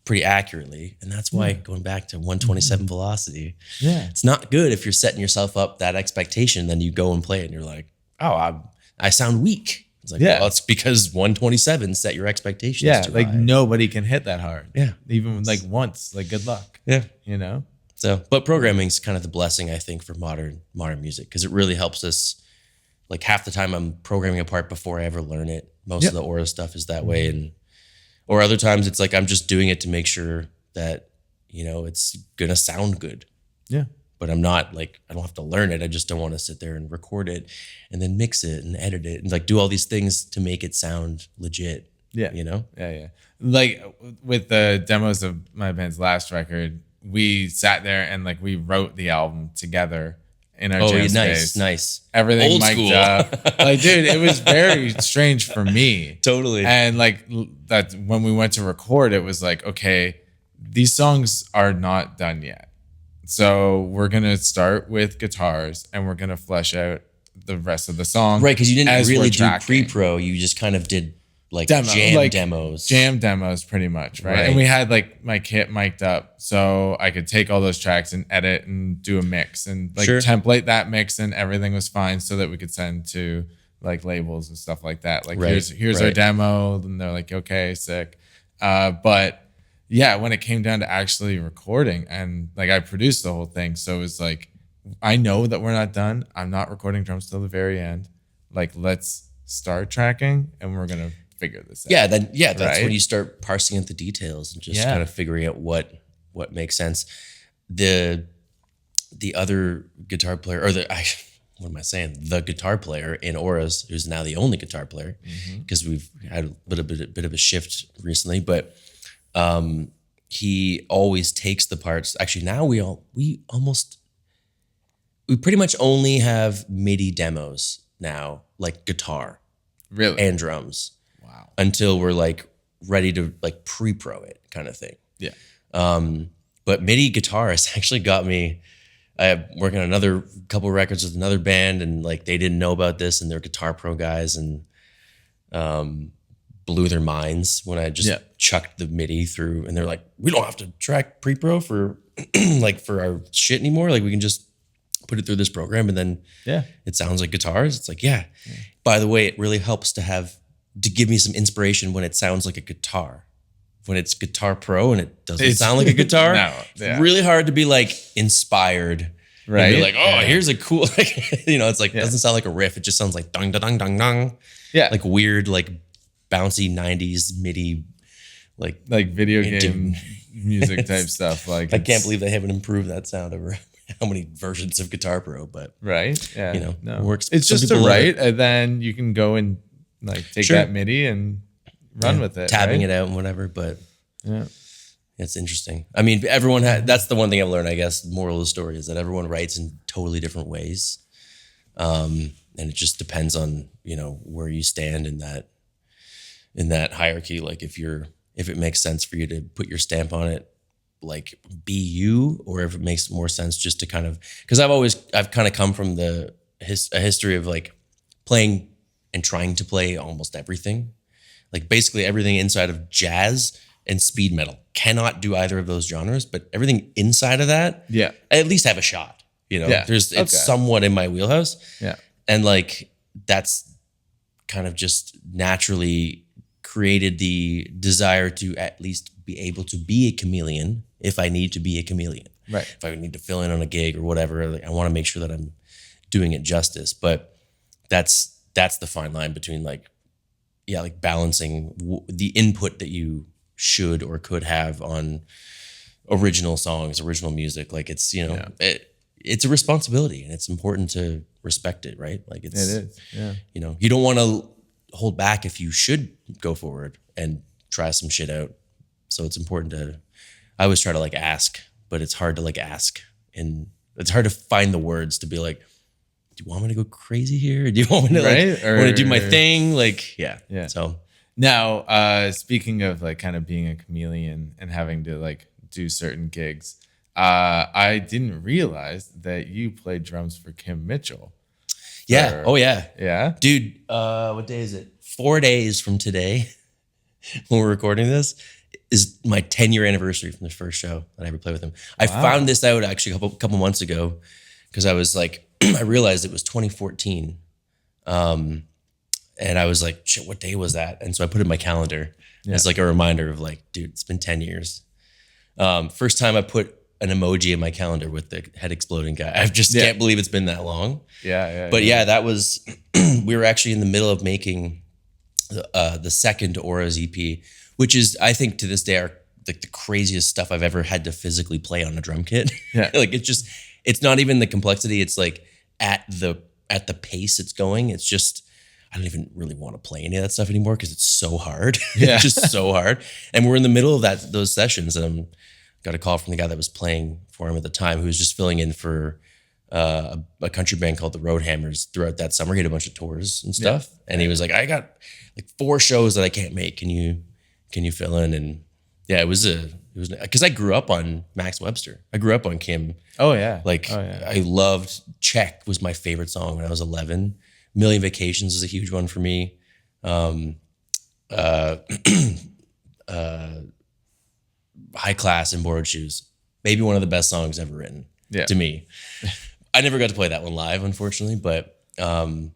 pretty accurately. And that's why going back to 127 velocity, it's not good if you're setting yourself up that expectation, then you go and play it and you're like, oh, I sound weak. It's like, well, it's because 127 set your expectations too like high. Nobody can hit that hard. Even like So, once, like good luck. You know? So, but programming is kind of the blessing, I think, for modern music, because it really helps us. Like half the time I'm programming a part before I ever learn it. Most of the Aura stuff is that way. Or other times it's like, I'm just doing it to make sure that, you know, it's going to sound good. But I'm not like, I don't have to learn it. I just don't want to sit there and record it and then mix it and edit it and like do all these things to make it sound legit. You know? Like with the demos of my band's last record, we sat there and like we wrote the album together in our jam space. Nice. Everything Old mic'd school. up. Like, dude, it was very strange for me. Totally. And like that when we went to record, it was like, okay, these songs are not done yet. So we're going to start with guitars and we're going to flesh out the rest of the song. Right, because you didn't really do pre-pro. You just kind of did like jam demos. Jam demos pretty much, right? And we had like my kit mic'd up so I could take all those tracks and edit and do a mix and like template that mix, and everything was fine so that we could send to like labels and stuff like that. Like here's our demo, and they're like, okay, sick. But yeah, when it came down to actually recording, and like I produced the whole thing, so it was like, I know that we're not done. I'm not recording drums till the very end. Like, let's start tracking and we're gonna figure this out. That's when you start parsing out the details and just kind of figuring out what makes sense. The other guitar player, or the guitar player in Auras, who's now the only guitar player, because we've had a bit of a shift recently, but he always takes the parts. Actually, now we almost we pretty much only have MIDI demos now, like guitar Really? and drums. Wow. Until we're like ready to like pre-pro it kind of thing. Yeah. But MIDI guitar has actually got me. I'm working on another couple records with another band, and like they didn't know about this, and they're guitar pro guys, and blew their minds when I just chucked the MIDI through, and they're like, "We don't have to track pre-pro for like for our shit anymore. Like we can just put it through this program, and then it sounds like guitars." It's like, yeah. By the way, it really helps to give me some inspiration when it sounds like a guitar. When it's Guitar Pro and it doesn't sound like a guitar, it's really hard to be like inspired, right? And be like, oh, here's a cool, like, you know, it's like, it doesn't sound like a riff. It just sounds like dong, dong, dong, dong. Yeah. Like weird, like bouncy 90s MIDI, like video game music type stuff. Like I can't believe they haven't improved that sound over how many versions of Guitar Pro, but yeah, you know, it works. It's just and then you can go and like take that MIDI and run with it, tabbing it out and whatever. But it's interesting. I mean, everyone that's the one thing I've learned, I guess. The moral of the story is that everyone writes in totally different ways, and it just depends on, you know, where you stand in that hierarchy. Like if it makes sense for you to put your stamp on it, like be you, or if it makes more sense just to kind of, because I've kind of come from a history of like playing and trying to play almost everything. Like basically everything inside of jazz and speed metal. Cannot do either of those genres, but everything inside of that, I at least have a shot. You know, it's somewhat in my wheelhouse. Yeah. And like that's kind of just naturally created the desire to at least be able to be a chameleon if I need to be a chameleon. Right. If I need to fill in on a gig or whatever, like I want to make sure that I'm doing it justice. But that's the fine line between like balancing the input that you should or could have on original songs, original music. Like it's, you know, it's a responsibility and it's important to respect it, right? Like it is. Yeah. You know, you don't want to hold back if you should go forward and try some shit out. So it's important I always try to like ask, but it's hard to like ask, and it's hard to find the words to be like, do you want me to go crazy here? Or do you want me to want to do my thing? Like, yeah. So now, speaking of like kind of being a chameleon and having to like do certain gigs, I didn't realize that you played drums for Kim Mitchell. Yeah. Oh yeah. Yeah. Dude, what day is it? 4 days from today, when we're recording this, is my 10-year anniversary from the first show that I ever played with him. I found this out actually a couple months ago because I was like, I realized it was 2014. And I was like, shit, what day was that? And so I put it in my calendar as like a reminder of like, dude, it's been 10 years. First time I put an emoji in my calendar with the head exploding guy. I just can't believe it's been that long. But that was, we were actually in the middle of making the second Aura's EP, which is, I think to this day, are like the craziest stuff I've ever had to physically play on a drum kit. Like it's not even the complexity. It's like at the pace it's going. It's just, I don't even really want to play any of that stuff anymore because it's so hard. It's just so hard. And we're in the middle of those sessions, and I got a call from the guy that was playing for him at the time, who was just filling in for a country band called the Roadhammers throughout that summer. He had a bunch of tours and stuff. And he was like, I got like 4 shows that I can't make. Can you fill in? And it was because I grew up on Max Webster. I grew up on Kim. I loved Check was my favorite song when I was 11. Million Vacations was a huge one for me. High Class and Borrowed Shoes. Maybe one of the best songs ever written to me. I never got to play that one live, unfortunately, but Patio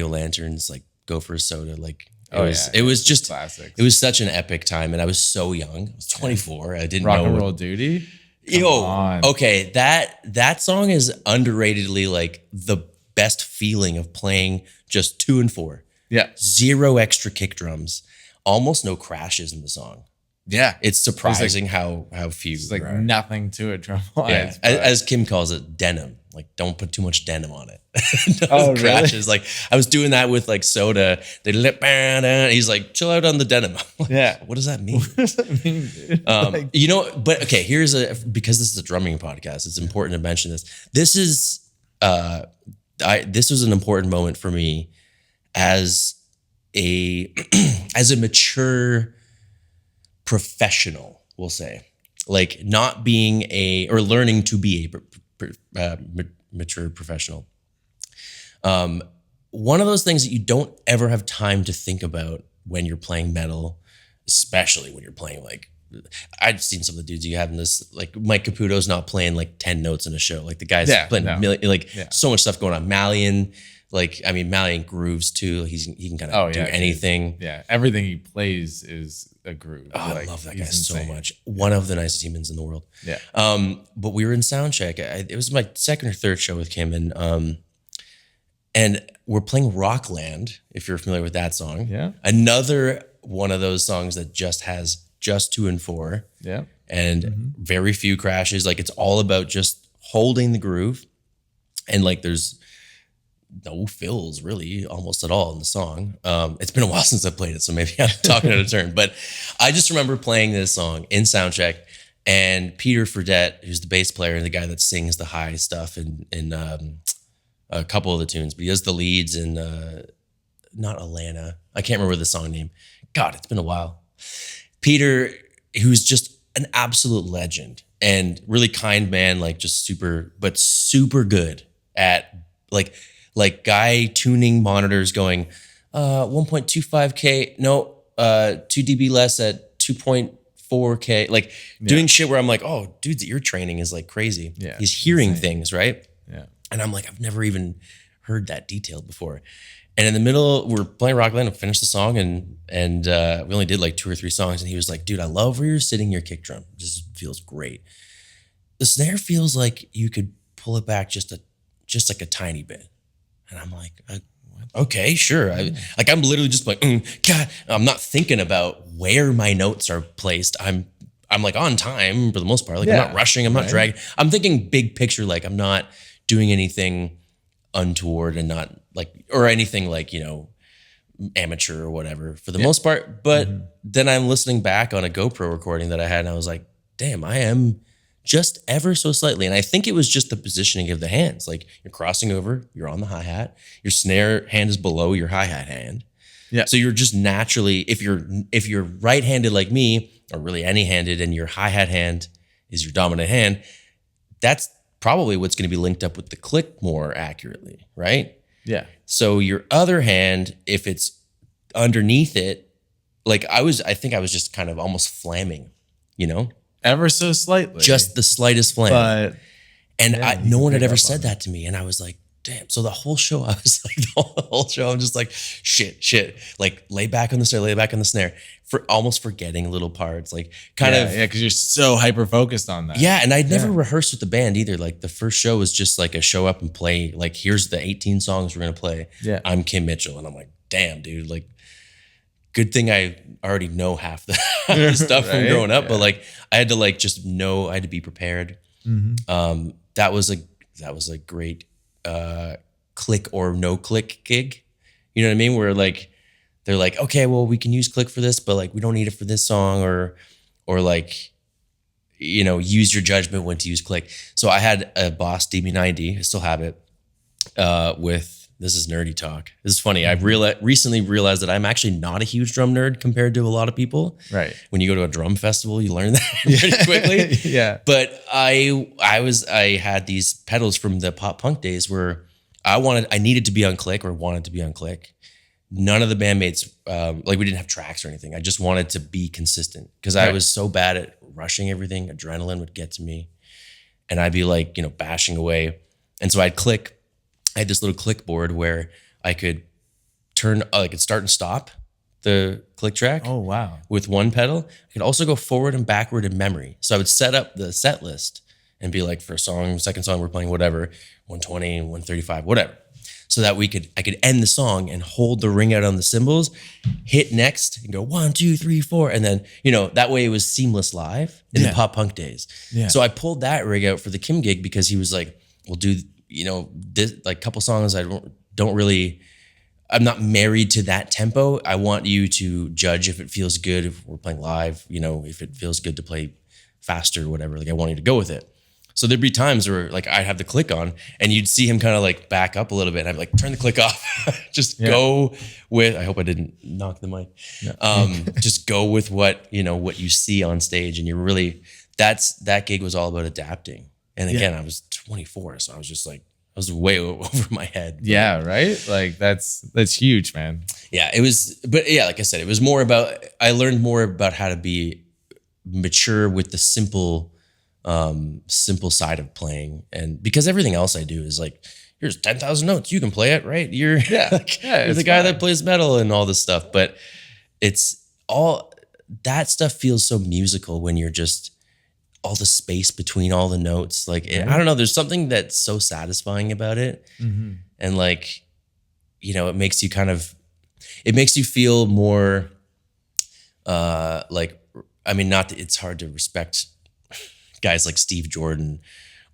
Lanterns, like Go for a Soda, like it was just classics. It was such an epic time, and I was so young. I was 24. I didn't know Rock and Roll Duty. Okay, that song is underratedly like the best feeling of playing just 2 and 4. 0 extra kick drums, almost no crashes in the song. Yeah. It's surprising how few. It's like nothing to it drum wise. Yeah. As Kim calls it, denim. Like, don't put too much denim on it. Crashes. Really? Like, I was doing that with like Soda. He's like, chill out on the denim. Like, what does that mean? What does that mean, dude? You know, but okay, because this is a drumming podcast, it's important to mention this. This was an important moment for me as a mature professional, we'll say, like not being or learning to be a mature professional. One of those things that you don't ever have time to think about when you're playing metal, especially when you're playing like, I've seen some of the dudes you have in this, like Mike Caputo's not playing like 10 notes in a show. Like the guy's playing so much stuff going on. Malian, Malian grooves too. He can kind of do anything. Yeah, everything he plays is a groove. Oh, I love that guy so much. One of the nicest humans in the world. Yeah. But we were in soundcheck. It was my second or third show with Kim, and we're playing Rockland, if you're familiar with that song. Yeah. Another one of those songs that just has just 2 and 4. Yeah. And very few crashes. Like it's all about just holding the groove. And like there's no fills really almost at all in the song. It's been a while since I played it, so maybe I'm talking out of turn. But I just remember playing this song in soundcheck, and Peter Fredette, who's the bass player and the guy that sings the high stuff in a couple of the tunes, but he does the leads in not Alana. I can't remember the song name. God, it's been a while. Peter, who's just an absolute legend and really kind man, like just super good at like guy tuning monitors going 1.25K, no, 2 dB less at 2.4K, like doing shit where I'm like, oh, dude, your training is like crazy. Yeah, he's hearing things, right? Yeah. And I'm like, I've never even heard that detailed before. And in the middle, we're playing Rockland and finished the song, and we only did like 2 or 3 songs. And he was like, dude, I love where you're sitting your kick drum. It just feels great. The snare feels like you could pull it back just like a tiny bit. And I'm like, okay, sure. I'm literally just like, God, I'm not thinking about where my notes are placed. I'm like on time for the most part. Like I'm not rushing, I'm not dragging. I'm thinking big picture, like I'm not doing anything untoward and not like, or anything like, amateur or whatever for the most part. But then I'm listening back on a GoPro recording that I had, and I was like, damn, I am just ever so slightly. And I think it was just the positioning of the hands. Like you're crossing over, you're on the hi-hat, your snare hand is below your hi-hat hand. Yeah. So you're just naturally, if you're right-handed like me, or really any-handed, and your hi-hat hand is your dominant hand, that's probably what's going to be linked up with the click more accurately, right? Yeah. So your other hand, if it's underneath it, like I think I was just kind of almost flamming, Ever so slightly. Just the slightest flam. But no one had ever said that to me. And I was like, damn. So the whole show, I was like, I'm just like, shit. Like lay back on the snare, for almost forgetting little parts, like kind of. Yeah, because you're so hyper focused on that. Yeah, and I'd never rehearsed with the band either. Like the first show was just like a show up and play. Like here's the 18 songs we're gonna play. Yeah, I'm Kim Mitchell, and I'm like, damn, dude. Like, good thing I already know half the stuff from growing up, but like I had to like just know, I had to be prepared. That was a great click or no click gig. You know what I mean? Where like they're like, okay, well, we can use click for this, but like we don't need it for this song, or like, use your judgment when to use click. So I had a Boss DB90, I still have it, with, this is nerdy talk. This is funny. I've recently realized that I'm actually not a huge drum nerd compared to a lot of people. Right. When you go to a drum festival, you learn that pretty quickly. Yeah. But I had these pedals from the pop punk days where I needed to be on click, or wanted to be on click. None of the bandmates, like we didn't have tracks or anything. I just wanted to be consistent because I was so bad at rushing everything. Adrenaline would get to me, and I'd be like, bashing away. And so I'd click. I had this little click board where I could I could start and stop the click track. Oh, wow. With one pedal. I could also go forward and backward in memory. So I would set up the set list and be like, for a song, second song we're playing, whatever, 120, 135, whatever. so that I could end the song and hold the ring out on the cymbals, hit next and go 1, 2, 3, 4. And then, that way it was seamless live in the pop punk days. Yeah. So I pulled that rig out for the Kim gig because he was like, we'll do, this like couple songs I don't really, I'm not married to that tempo. I want you to judge if it feels good, if we're playing live, if it feels good to play faster or whatever. Like I want you to go with it. So there'd be times where like I'd have the click on and you'd see him kind of like back up a little bit. And I'd be like, turn the click off. Just go with, I hope I didn't knock the mic. Just go with what you see on stage. And you're really, that gig was all about adapting. And again, I was 24. So I was just like, I was way over my head. But yeah, right? Like that's huge, man. Yeah, it was, but yeah, like I said, it was more about, I learned more about how to be mature with the simple side of playing. And because everything else I do is like, here's 10,000 notes, you can play it, right? You're you're the guy that plays metal and all this stuff. But it's all, that stuff feels so musical when you're just all the space between all the notes. Like, I don't know, there's something that's so satisfying about it. Mm-hmm. And like, it makes you it makes you feel more like, I mean, it's hard to respect guys like Steve Jordan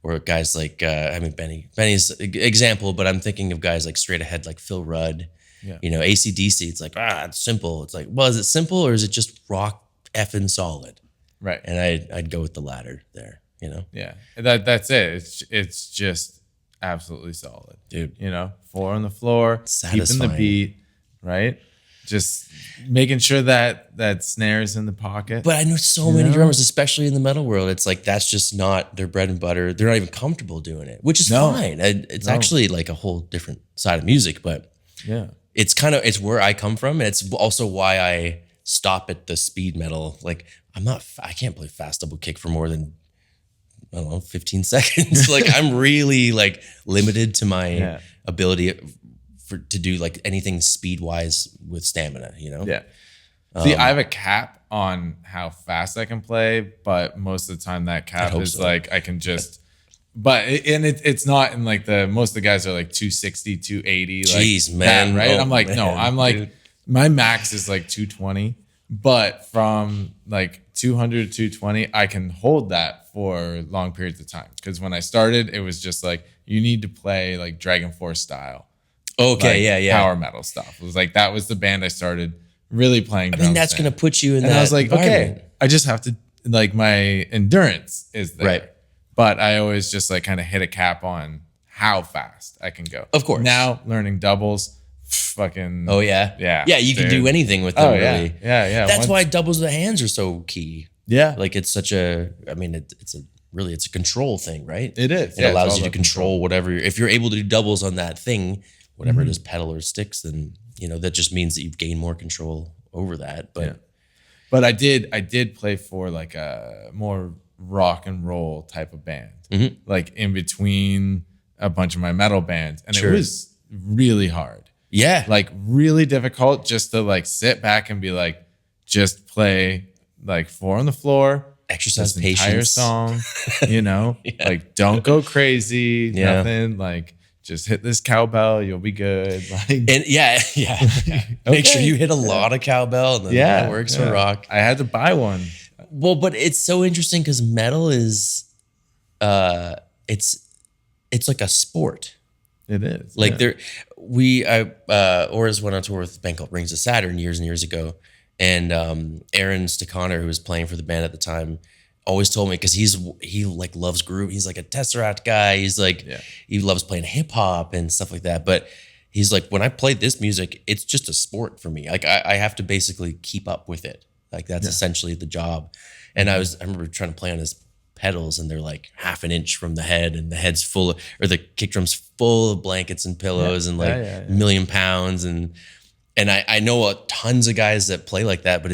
or guys like, Benny's example, but I'm thinking of guys like straight ahead, like Phil Rudd, AC/DC. It's like, it's simple. It's like, well, is it simple or is it just rock effing solid? Right. And I'd go with the latter there, Yeah. That's it. It's just absolutely solid. Dude. 4 on the floor, satisfying. Keeping the beat, right? Just making sure that snare's in the pocket. But I know so many drummers, especially in the metal world, it's like that's just not their bread and butter. They're not even comfortable doing it, which is fine. It's actually like a whole different side of music, but it's where I come from. And it's also why I stop at the speed metal. Like I can't play fast double kick for more than, I don't know, 15 seconds. Like I'm really like limited to my ability to do like anything speed wise with stamina, Yeah. See, I have a cap on how fast I can play, but most of the time that cap is like I can just. But it's not in like most of the guys are like 260, 280. Jeez, like man. That, right? Oh, I'm like, man, no, I'm like, dude. My max is like 220. But from like 200 to 220, I can hold that for long periods of time. Because when I started, it was just like, you need to play like Dragon Force style. Okay, like power metal stuff. It was like, that was the band I started really playing drums. I mean, that's going to put you in and that I was like, okay, I just have to, like my endurance is there. Right. But I always just like kind of hit a cap on how fast I can go. Of course. Now learning doubles, fucking. Oh yeah. Yeah. Yeah, you can do anything with them, really. Yeah. That's why doubles of the hands are so key. Yeah. Like it's such a, I mean, it's a control thing, right? It is. It allows you to control whatever, if you're able to do doubles on that thing, whatever it is, pedal or sticks, then, that just means that you've gained more control over that. But I did play for like a more rock and roll type of band, like in between a bunch of my metal bands. And it was really hard. Yeah. Like really difficult just to like sit back and be like, just play like 4 on the floor. Exercise the patience. Entire song, like don't go crazy, nothing like just hit this cowbell, you'll be good. Like, and make sure you hit a lot of cowbell and then that works for rock. I had to buy one. Well, but it's so interesting because metal is it's like a sport. It is. Like Oris went on tour with a band called Rings of Saturn years and years ago. And Aaron Stakhaner, who was playing for the band at the time, always told me, because he like loves groove. He's like a Tesseract guy. He's like, he loves playing hip hop and stuff like that. But he's like, when I play this music, it's just a sport for me. Like I have to basically keep up with it. Like that's essentially the job. And I remember trying to play on his pedals and they're like half an inch from the head and the head's full of, or the kick drum's full of blankets and pillows and like a million pounds. And I know tons of guys that play like that, but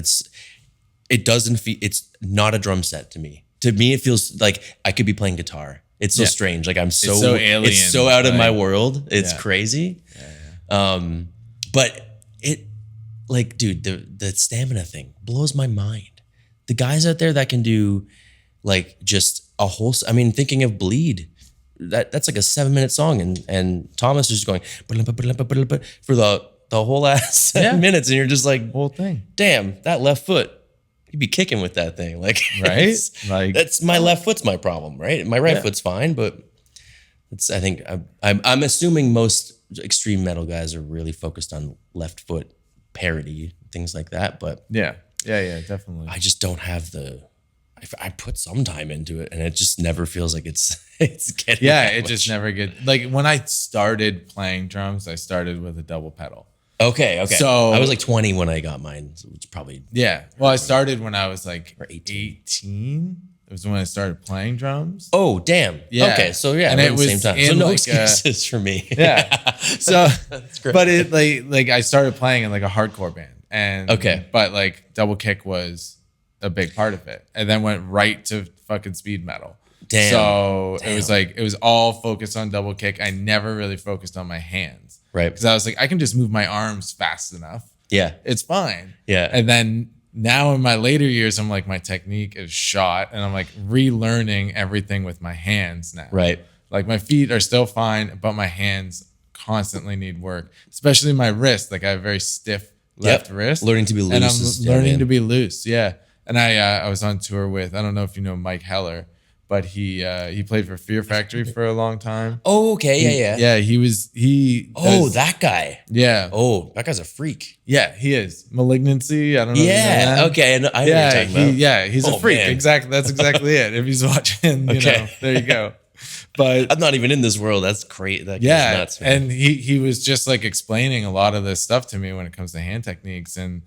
it doesn't feel, it's not a drum set to me. To me, it feels like I could be playing guitar. It's so strange. Like it's so alien. It's so out of my world. It's crazy. But it, like, dude, the stamina thing blows my mind. The guys out there that can do like just a whole, I mean, thinking of Bleed, that's like a 7-minute song, and Thomas is just going for the whole ass 7 minutes, and you're just like, whole thing. Damn, that left foot. You'd be kicking with that thing, like right. Like that's my left foot's my problem, right? My right foot's fine, but it's. I think I'm assuming most extreme metal guys are really focused on left foot parity, things like that. But yeah, definitely. I just don't have the. I put some time into it, and it just never feels like it's getting. Yeah, it just never gets. Like when I started playing drums, I started with a double pedal. Okay. So I was like 20 when I got mine, so it's probably Well, I started when I was like or 18. It was when I started playing drums. Oh, damn. Yeah. Okay, so yeah, and we're it at was the same time. in So no like excuses for me. Yeah. So, That's great. but it like I started playing in like a hardcore band, and Okay. but like double kick was a big part of it, and then went right to fucking speed metal. Damn. So it was all focused on double kick. I never really focused on my hands. Right. Because I was like, I can just move my arms fast enough. Yeah. It's fine. Yeah. And then now in my later years, I'm like, my technique is shot, and I'm like relearning everything with my hands now. Right. Like my feet are still fine, but my hands constantly need work, especially my wrist. Like I have a very stiff left wrist. Learning to be loose. And I'm learning to be loose. Yeah. And I was on tour with, I don't know if you know Mike Heller, but he played for Fear Factory for a long time. Oh, okay. Yeah. Yeah, That guy. Yeah. Oh, that guy's a freak. Yeah, he is. Malignancy. I don't know. If you know that. Okay. I know what you're talking about. He's a freak. Man. Exactly. That's exactly it. If he's watching, you know, there you go. But I'm not even in this world. That's great. That guy's nuts, man. and he was just like explaining a lot of this stuff to me when it comes to hand techniques and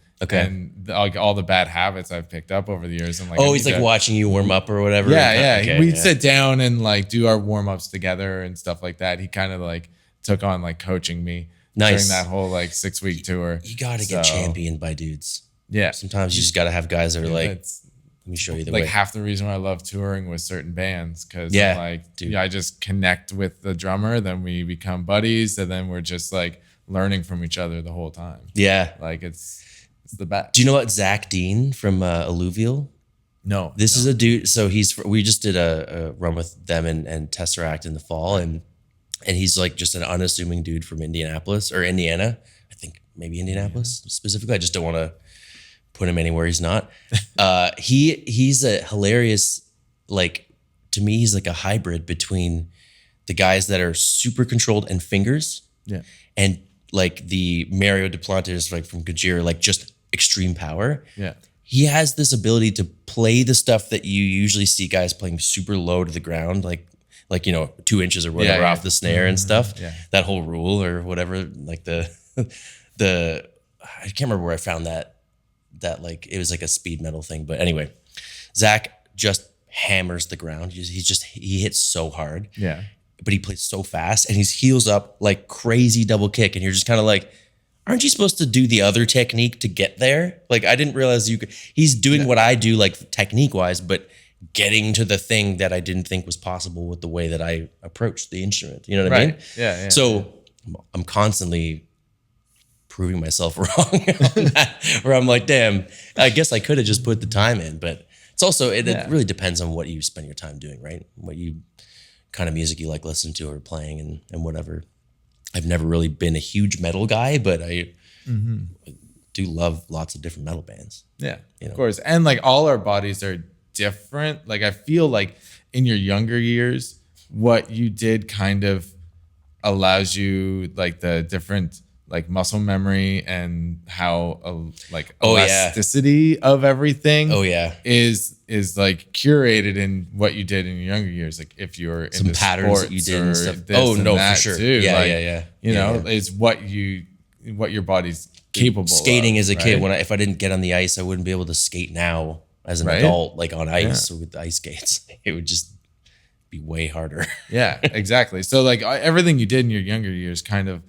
like all the bad habits I've picked up over the years. I'm like, he's like watching you warm up or whatever. Yeah. Okay, We'd sit down and like do our warm ups together and stuff like that. He kind of like took on like coaching me during that whole like 6-week tour. You got to get championed by dudes. Yeah. Sometimes you just got to have guys that are like, let me show you the way. Like half the reason why I love touring with certain bands, because I just connect with the drummer, then we become buddies, and then we're just like learning from each other the whole time. Yeah. Like it's the best. Do you know what Zach Dean from Alluvial? No. This is a dude. So we just did a run with them and Tesseract in the fall, and he's like just an unassuming dude from Indianapolis or Indiana. I think maybe Indianapolis specifically. I just don't want to put him anywhere he's not. He's a hilarious, like, to me, he's like a hybrid between the guys that are super controlled and fingers, and like the Mario Duplantis, like from Gojira, like just extreme power. Yeah. He has this ability to play the stuff that you usually see guys playing super low to the ground, like 2 inches or whatever off the snare and stuff. Yeah. That whole rule or whatever, like the I can't remember where I found that like it was like a speed metal thing, but anyway, Zach just hammers the ground. He hits so hard. Yeah. But he plays so fast, and he's heels up like crazy double kick, and you're just kind of like, aren't you supposed to do the other technique to get there? Like I didn't realize you could. He's doing what I do, like technique wise, but getting to the thing that I didn't think was possible with the way that I approached the instrument. You know what I mean? Yeah. So I'm constantly proving myself wrong on that, where I'm like, damn, I guess I could have just put the time in, but it's also, it really depends on what you spend your time doing, right? What kind of music you like listening to or playing and whatever. I've never really been a huge metal guy, but I do love lots of different metal bands. Yeah, of course. And like all our bodies are different. Like I feel like in your younger years, what you did kind of allows you like the different like muscle memory and how like elasticity of everything is like curated in what you did in your younger years. Like if you're some into patterns sports that you did and stuff. For sure. Too. Yeah. You know, it's what your body's capable skating of, as a right? kid. If I didn't get on the ice, I wouldn't be able to skate now as an adult, like on ice or with the ice skates. It would just be way harder. Yeah, exactly. So like everything you did in your younger years kind of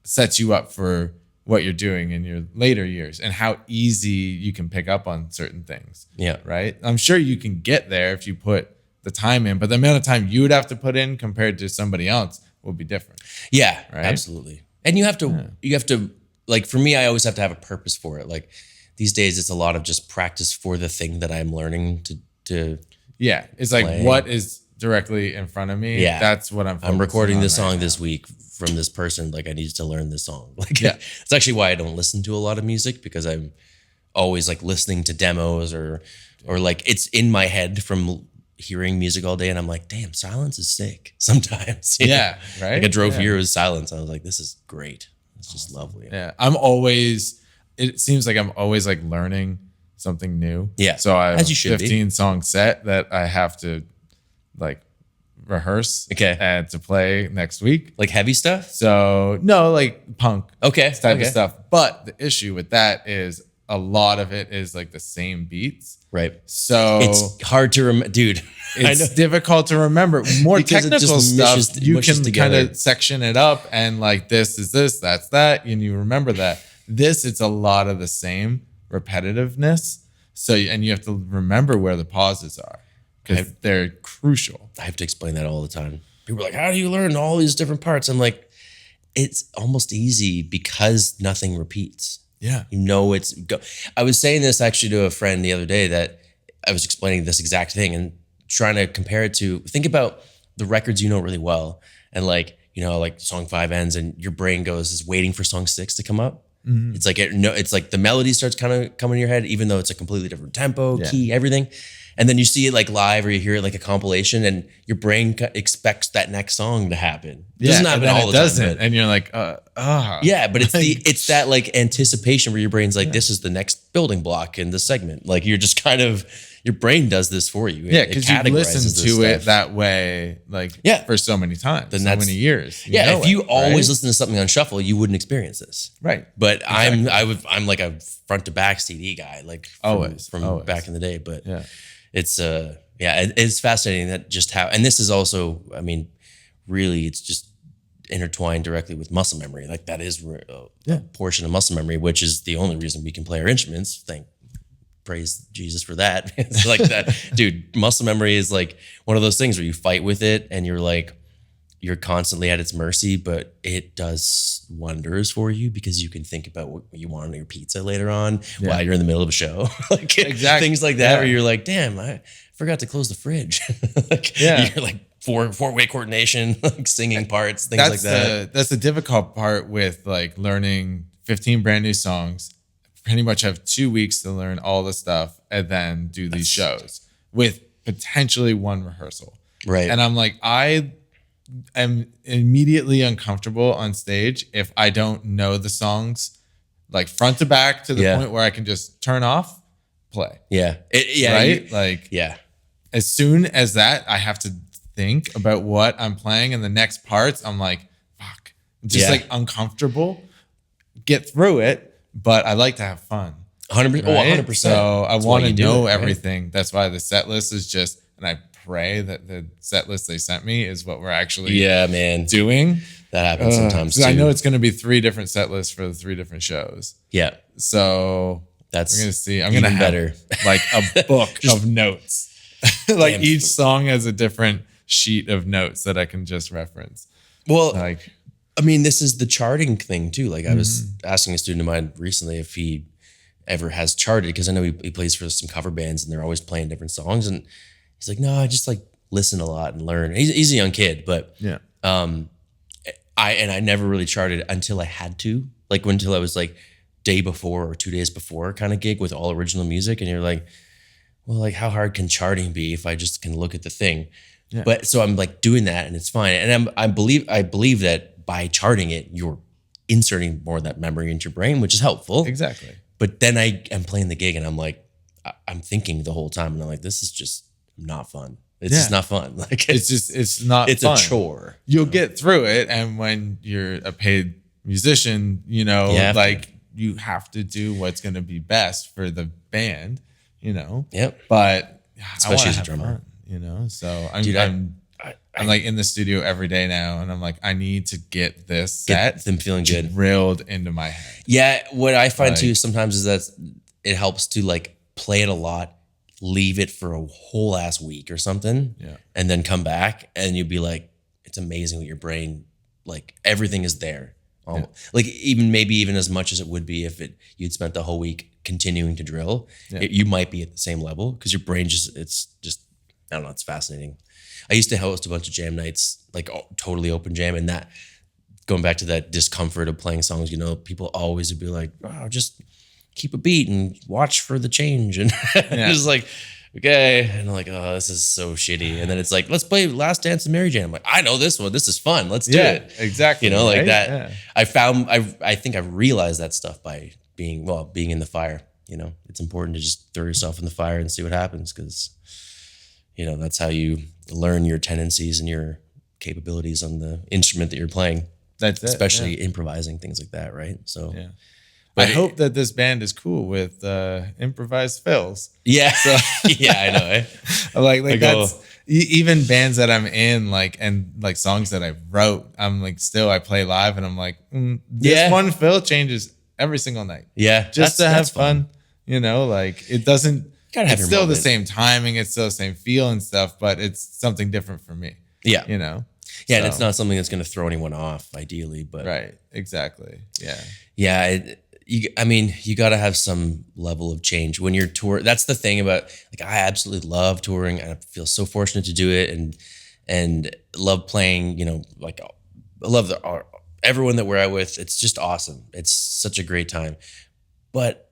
sets you up for what you're doing in your later years and how easy you can pick up on certain things. Yeah. Right. I'm sure you can get there if you put the time in, but the amount of time you would have to put in compared to somebody else will be different. Yeah, right? Absolutely. And you have to, like for me, I always have to have a purpose for it. Like these days it's a lot of just practice for the thing that I'm learning to yeah. It's like, play. what is directly in front of me, Yeah. that's what I'm recording this on song right this now. week from this person. Like, I need to learn this song. Like, Yeah. it's actually why I don't listen to a lot of music, because I'm always like listening to demos or like it's in my head from hearing music all day, and I'm like, damn, silence is sick sometimes. Yeah, right. Like I drove here with silence. I was like, this is great. It's just lovely. Yeah, it seems like I'm always like learning something new. Yeah, so I have as a you should 15 song set that I have to like rehearse and to play next week. Like heavy stuff? So no, like punk type of stuff. But the issue with that is a lot of it is like the same beats. Right. So it's hard to remember, dude. It's difficult to remember. More Because technical stuff, you can kind together. of section it up and like this is this, that's that, and you remember that. This, it's a lot of the same repetitiveness. So, and you have to remember where the pauses are because they're crucial. I have to explain that all the time. People are like, how do you learn all these different parts? I'm like, it's almost easy because nothing repeats. Yeah. You know, I was saying this actually to a friend the other day, that I was explaining this exact thing and trying to compare it to, think about the records you know really well. And like, you know, like song 5 ends and your brain is waiting for song 6 to come up. Mm-hmm. It's like, it's like the melody starts kind of coming in your head, even though it's a completely different tempo, key, everything. And then you see it like live or you hear it like a compilation and your brain expects that next song to happen. It doesn't happen all the time. And you're like, Yeah, but it's that like anticipation where your brain's like, this is the next building block in the segment. Like you're just kind of, your brain does this for you. Yeah, because you listen to it that way, like for so many times, so many years. If you always listen to something on shuffle, you wouldn't experience this. Right. But I'm like a front to back CD guy, like from back in the day. But it's fascinating that just how, and this is also, I mean, really, it's just intertwined directly with muscle memory. Like that is a portion of muscle memory, which is the only reason we can play our instruments. Praise Jesus for that. It's like that, dude. Muscle memory is like one of those things where you fight with it and you're constantly at its mercy, but it does wonders for you because you can think about what you want on your pizza later on while you're in the middle of a show. Like things like that where you're like, damn, I forgot to close the fridge. You're like four-way coordination, like singing parts, things like that. That's the difficult part with like learning 15 brand new songs. Pretty much have 2 weeks to learn all the stuff and then do these shows with potentially one rehearsal. Right. And I'm like, I am immediately uncomfortable on stage if I don't know the songs like front to back to the point where I can just turn off, play. Yeah. Right? As soon as that, I have to think about what I'm playing and the next parts, I'm like, fuck. Just like uncomfortable. Get through it. But I like to have fun. 100%. Right? 100%. So I want to know everything. Right? That's why the set list is just, and I pray that the set list they sent me is what we're actually doing. That happens sometimes too. I know it's going to be 3 different set lists for the 3 different shows. Yeah. So we're going to see. I'm going to have like a book of notes. Like each song has a different sheet of notes that I can just reference. Well, like, I mean, this is the charting thing too. Like I was asking a student of mine recently if he ever has charted, because I know he plays for some cover bands and they're always playing different songs. And he's like, no, I just like listen a lot and learn. He's a young kid, but I never really charted until I had to, like until I was like day before or 2 days before kind of gig with all original music. And you're like, well, like how hard can charting be if I just can look at the thing? Yeah. But so I'm like doing that and it's fine. And I believe that by charting it, you're inserting more of that memory into your brain, which is helpful. Exactly. But then I am playing the gig and I'm like, I'm thinking the whole time and I'm like, this is just not fun. It's just not fun. Like it's not fun. A chore. You'll get through it. And when you're a paid musician, you know, like you have to do what's going to be best for the band, you know? Yep. But especially as a drummer, fun, you know? So I'm like in the studio every day now, and I'm like, I need to get this set them feeling good drilled into my head. Yeah, what I find too sometimes is that it helps to like play it a lot, leave it for a whole ass week or something, and then come back, and you'd be like, it's amazing what your brain, like everything is there, like maybe even as much as it would be if you'd spent the whole week continuing to drill, you might be at the same level because your brain it's just I don't know, it's fascinating. I used to host a bunch of jam nights, like totally open jam, and that going back to that discomfort of playing songs, you know, people always would be like, oh, just keep a beat and watch for the change. And it's like, okay. And I'm like, oh, this is so shitty. And then it's like, let's play Last Dance of Mary Jane. I'm like, I know this one. This is fun. Let's do it. Exactly. You know, like that. Yeah. I think I've realized that stuff by being in the fire. You know, it's important to just throw yourself in the fire and see what happens, because, you know, that's how you learn your tendencies and your capabilities on the instrument that you're playing. That's it. Especially improvising, things like that, right? So, But I hope that this band is cool with improvised fills. Yeah, so, yeah, I know. Eh? like that's even bands that I'm in, like, and like songs that I wrote. I'm like, still I play live, and I'm like, this one fill changes every single night. Yeah, just to have fun. You know, like it doesn't. It's still the same timing. It's still the same feel and stuff, but it's something different for me. Yeah, you know. Yeah, and it's not something that's going to throw anyone off, ideally. But right, exactly. Yeah, yeah. You got to have some level of change when you're touring. That's the thing about, like, I absolutely love touring, and I feel so fortunate to do it, and love playing. You know, like I love everyone that we're out with. It's just awesome. It's such a great time, but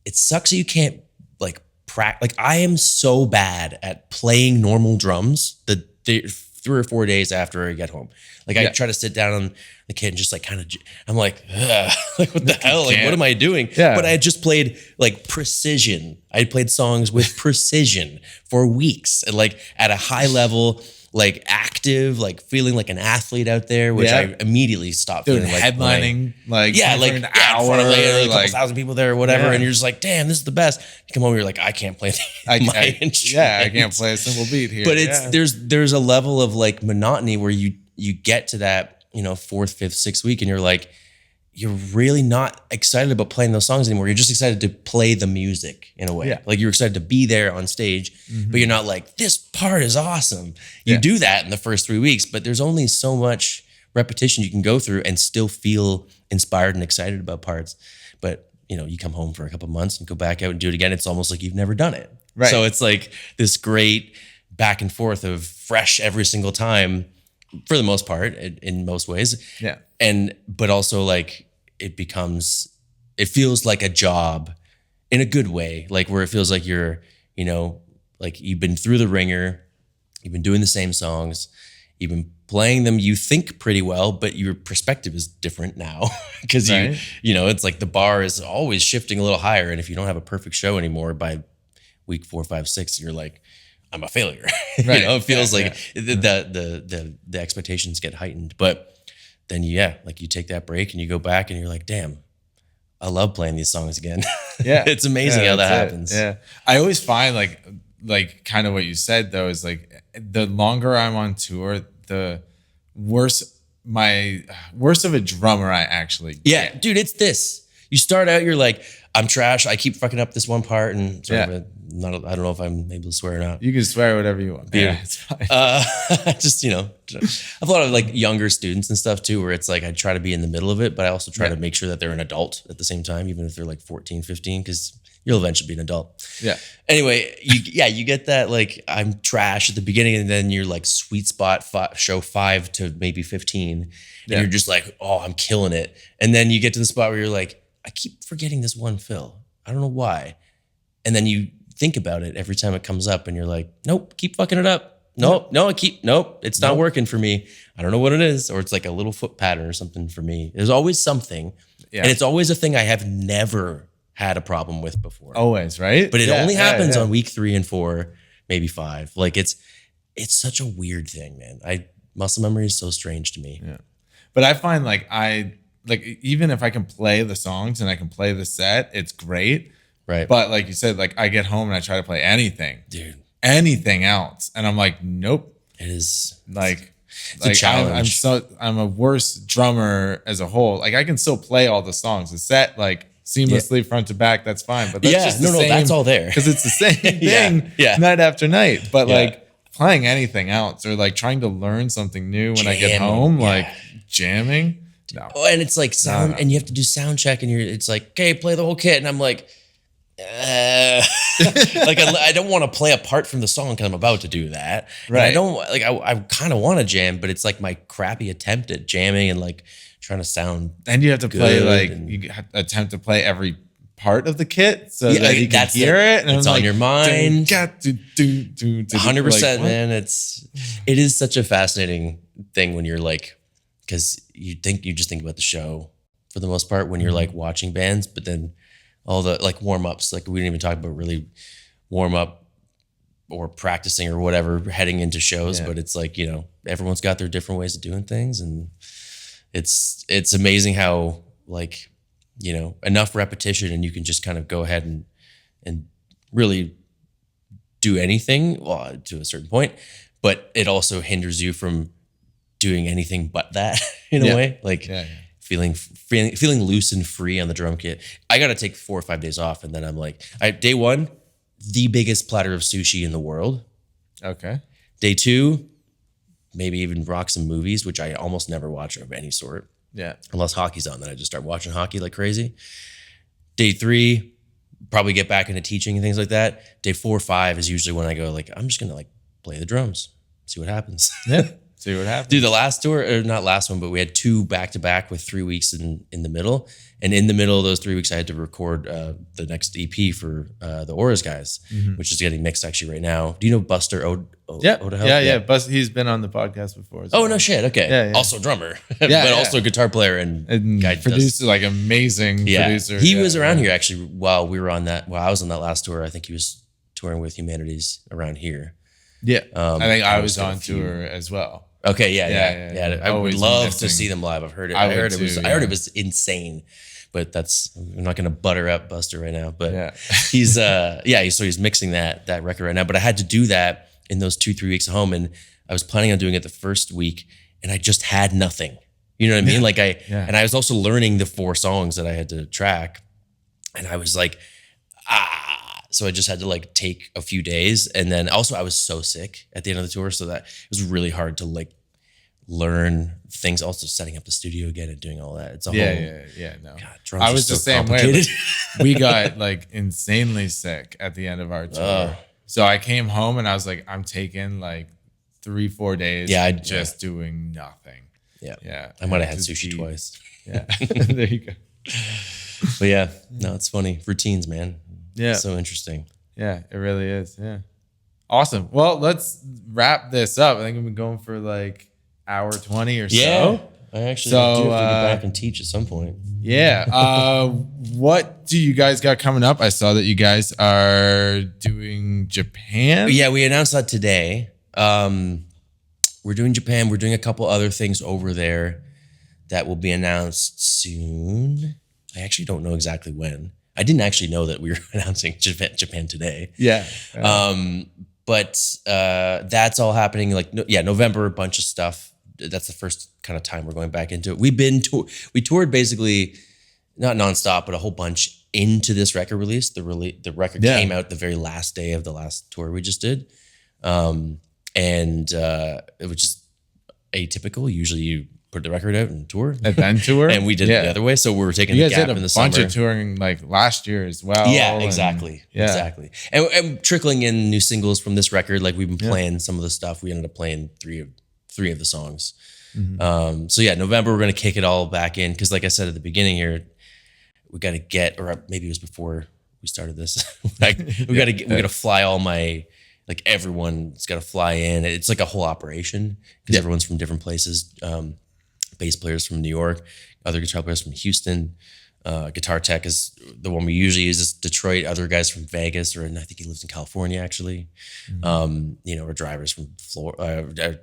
it sucks that you can't like practice. Like, I am so bad at playing normal drums the 3 or 4 days after I get home. Like, I try to sit down on the kit and just like kind of, I'm like, like, what the hell? Like, what am I doing? Yeah. But I had just played like precision. I had played songs with precision for weeks, and like at a high level, like active, like feeling like an athlete out there, which I immediately stopped feeling like headlining, like an hour, a couple thousand people there or whatever, and you're just like, damn, this is the best. You come home, you're like, I can't play my instrument. Yeah, I can't play a simple beat here. But there's a level of like monotony where you get to that, you know, 4th, 5th, 6th week, and you're like, you're really not excited about playing those songs anymore. You're just excited to play the music in a way. Yeah. Like, you're excited to be there on stage, but you're not like, this part is awesome. You do that in the first 3 weeks, but there's only so much repetition you can go through and still feel inspired and excited about parts. But, you know, you come home for a couple months and go back out and do it again. It's almost like you've never done it. Right. So it's like this great back and forth of fresh every single time, for the most part, in most ways. Yeah. But also, like, it feels like a job in a good way, like where it feels like you're, you know, like you've been through the ringer, you've been doing the same songs, you've been playing them, you think pretty well, but your perspective is different now, because you know, it's like the bar is always shifting a little higher. And if you don't have a perfect show anymore by week 4, 5, 6, you're like, I'm a failure. Right. You know, it feels like the expectations get heightened. But then like you take that break and you go back and you're like, damn, I love playing these songs again. Yeah. It's amazing how that happens. Yeah. I always find like kind of what you said though, is like the longer I'm on tour, the worse of a drummer I actually get. Yeah, dude, it's this. You start out, you're like, I'm trash. I keep fucking up this one part, and I don't know if I'm able to swear or not. You can swear whatever you want. Yeah, it's fine. Just, you know, I have a lot of like younger students and stuff too, where it's like I try to be in the middle of it, but I also try to make sure that they're an adult at the same time, even if they're like 14, 15, because you'll eventually be an adult. Yeah. Anyway, you get that, like, I'm trash at the beginning, and then you're like sweet spot show 5 to maybe 15, and you're just like, oh, I'm killing it. And then you get to the spot where you're like, I keep forgetting this one fill. I don't know why. And then you think about it every time it comes up, and you're like, nope, keep fucking it up. Nope, it's not working for me. I don't know what it is. Or it's like a little foot pattern or something for me. There's always something. Yeah. And it's always a thing I have never had a problem with before. Always, right? But it only happens on week 3 and 4, maybe 5. Like, it's such a weird thing, man. Muscle memory is so strange to me. Yeah. But I find like even if I can play the songs and I can play the set, it's great. Right. But like you said, like I get home and I try to play anything. Dude. Anything else. And I'm like, nope. It is like a challenge. I'm a worse drummer as a whole. Like, I can still play all the songs. The set, like, seamlessly front to back, that's fine. But that's just the same, that's all there. Because it's the same thing night after night. But like playing anything else, or like trying to learn something new when I get home, like jamming. No. Oh, and it's like sound, and you have to do sound check, and it's like, okay, play the whole kit, and I'm like, Like I don't want to play apart from the song because I'm about to do that. Right. And I don't like I kind of want to jam, but it's like my crappy attempt at jamming and like trying to sound. And you have to play like and- you attempt to play every part of the kit so that you can that's hear it. And it's I'm on like, your mind. 100%, 100%, man. It is such a fascinating thing when you're like, because you just think about the show for the most part when you're like watching bands, but then all the like warm ups, like we didn't even talk about really warm up or practicing or whatever heading into shows, but it's like, everyone's got their different ways of doing things, and it's amazing how like, enough repetition and you can just kind of go ahead and really do anything, well, to a certain point, but it also hinders you from doing anything but that in a way, like feeling loose and free on the drum kit. I got to take 4 or 5 days off, and then I'm like, day one, the biggest platter of sushi in the world. Okay. Day two, maybe even rock some movies, which I almost never watch of any sort. Yeah. Unless hockey's on, then I just start watching hockey like crazy. Day three, probably get back into teaching and things like that. Day 4 or 5 is usually when I go like, I'm just gonna like play the drums, see what happens. Yeah. See what happens. Dude, the last tour, or not last one, but we had 2 back-to-back with 3 weeks in the middle. And in the middle of those 3 weeks, I had to record the next EP for the Auras guys, which is getting mixed actually right now. Do you know Buster Odahel? Yeah. He's been on the podcast before. Oh, no shit. Okay. Yeah. Also drummer, but also guitar player and guy producer, like amazing producer. He was around here actually while we were on that. While I was on that last tour, I think he was touring with Humanities around here. Yeah. I think I was on tour as well. Okay, yeah. I would love to see them live. I've heard it. I heard it was insane. But I'm not going to butter up Buster right now. But he's he's mixing that record right now. But I had to do that in those 2-3 weeks at home, and I was planning on doing it the first week, and I just had nothing. You know what I mean? Like and I was also learning the 4 songs that I had to track, and I was like, so I just had to like take a few days. And then also I was so sick at the end of the tour, so that it was really hard to like learn things. Also setting up the studio again and doing all that. It's a whole no. God, drums I was so the same way. Like, we got like insanely sick at the end of our tour. So I came home and I was like, I'm taking like 3-4 days just doing nothing. Yeah. I might have had sushi twice. Yeah. There you go. But yeah, no, it's funny. Routines, man. Yeah. So interesting. Yeah, it really is. Yeah. Awesome. Well, let's wrap this up. I think we've been going for like hour 20 or so. Yeah. I actually do have to get back and teach at some point. Yeah. What do you guys got coming up? I saw that you guys are doing Japan. Yeah, we announced that today. We're doing Japan. We're doing a couple other things over there that will be announced soon. I actually don't know exactly when. I didn't actually know that we were announcing Japan today. Yeah. But that's all happening like, November, a bunch of stuff. That's the first kind of time we're going back into it. We toured basically not nonstop, but a whole bunch into this record release. The record came out the very last day of the last tour we just did. And it was just atypical. Usually you put the record out and tour. And then tour. And we did it the other way. So we were taking the gap in the summer. You guys did a bunch of touring like last year as well. Yeah, exactly. Exactly. And trickling in new singles from this record. Like we've been playing some of the stuff. We ended up playing three of the songs. So November, we're going to kick it all back in. Cause like I said at the beginning here, we got to get, or maybe it was before we started this. we got to fly all my, like everyone's got to fly in. It's like a whole operation because everyone's from different places. Bass players from New York, other guitar players from Houston. Guitar tech is the one we usually use is Detroit. Other guys from Vegas, I think he lives in California actually. Our drivers from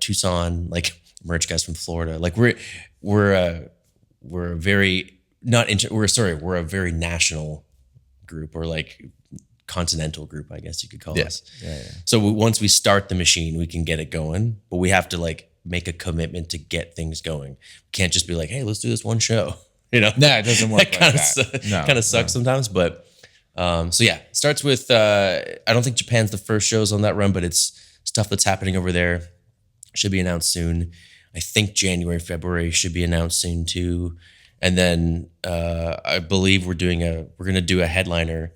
Tucson, like merch guys from Florida. Like we're a very we're a very national group, or like continental group, I guess you could call us. Yeah. So once we start the machine, we can get it going, but we have to like make a commitment to get things going. We can't just be like, hey, let's do this one show. No, it doesn't work like that. Kind of sucks sometimes, but starts with I don't think Japan's the first shows on that run, but it's stuff that's happening over there. Should be announced soon. I think January, February should be announced soon too. And then I believe we're gonna do a headliner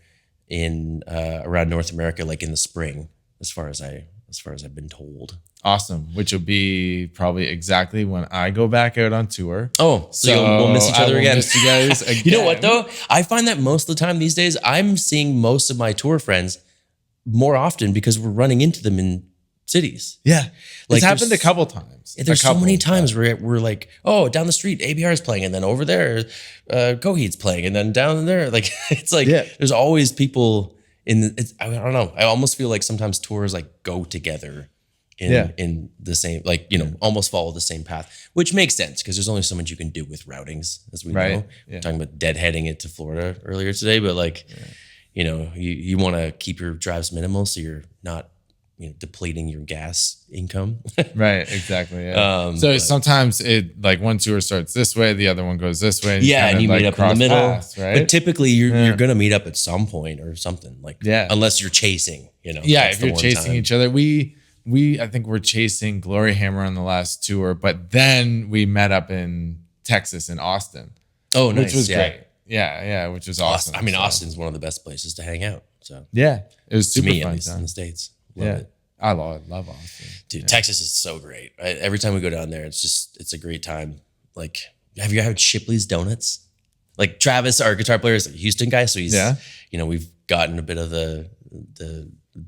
in around North America, like in the spring, as far as I've been told. Awesome. Which will be probably exactly when I go back out on tour. Oh, so we'll miss each other again. Miss you guys again. You know what though? I find that most of the time these days, I'm seeing most of my tour friends more often because we're running into them in cities. Yeah. Like it's happened a couple times. There's so many times where we're like, oh, down the street, ABR is playing, and then over there, Coheed's playing, and then down there, like it's like there's always people I don't know. I almost feel like sometimes tours like go together in the same, like, you know, almost follow the same path, which makes sense because there's only so much you can do with routings, as we know. We're talking about deadheading it to Florida earlier today, but like, you know, you want to keep your drives minimal so you're not, you know, depleting your gas income. Right, exactly. Yeah. So sometimes it, like, one tour starts this way, the other one goes this way. And you like meet up in the middle. Paths, right? But typically you're going to meet up at some point or something, like, unless you're chasing, you know. Yeah, if you're chasing each other. I think we're chasing Glory Hammer on the last tour, but then we met up in Texas, in Austin. Oh, nice. Which was great. Yeah, which was awesome. I mean, Austin's one of the best places to hang out. So yeah, it was super to me, fun at least in the States. Love it. I love Austin. Dude, Texas is so great. Every time we go down there, it's a great time. Like, have you had Shipley's Donuts? Like, Travis, our guitar player, is a Houston guy, so he's, you know, we've gotten a bit of the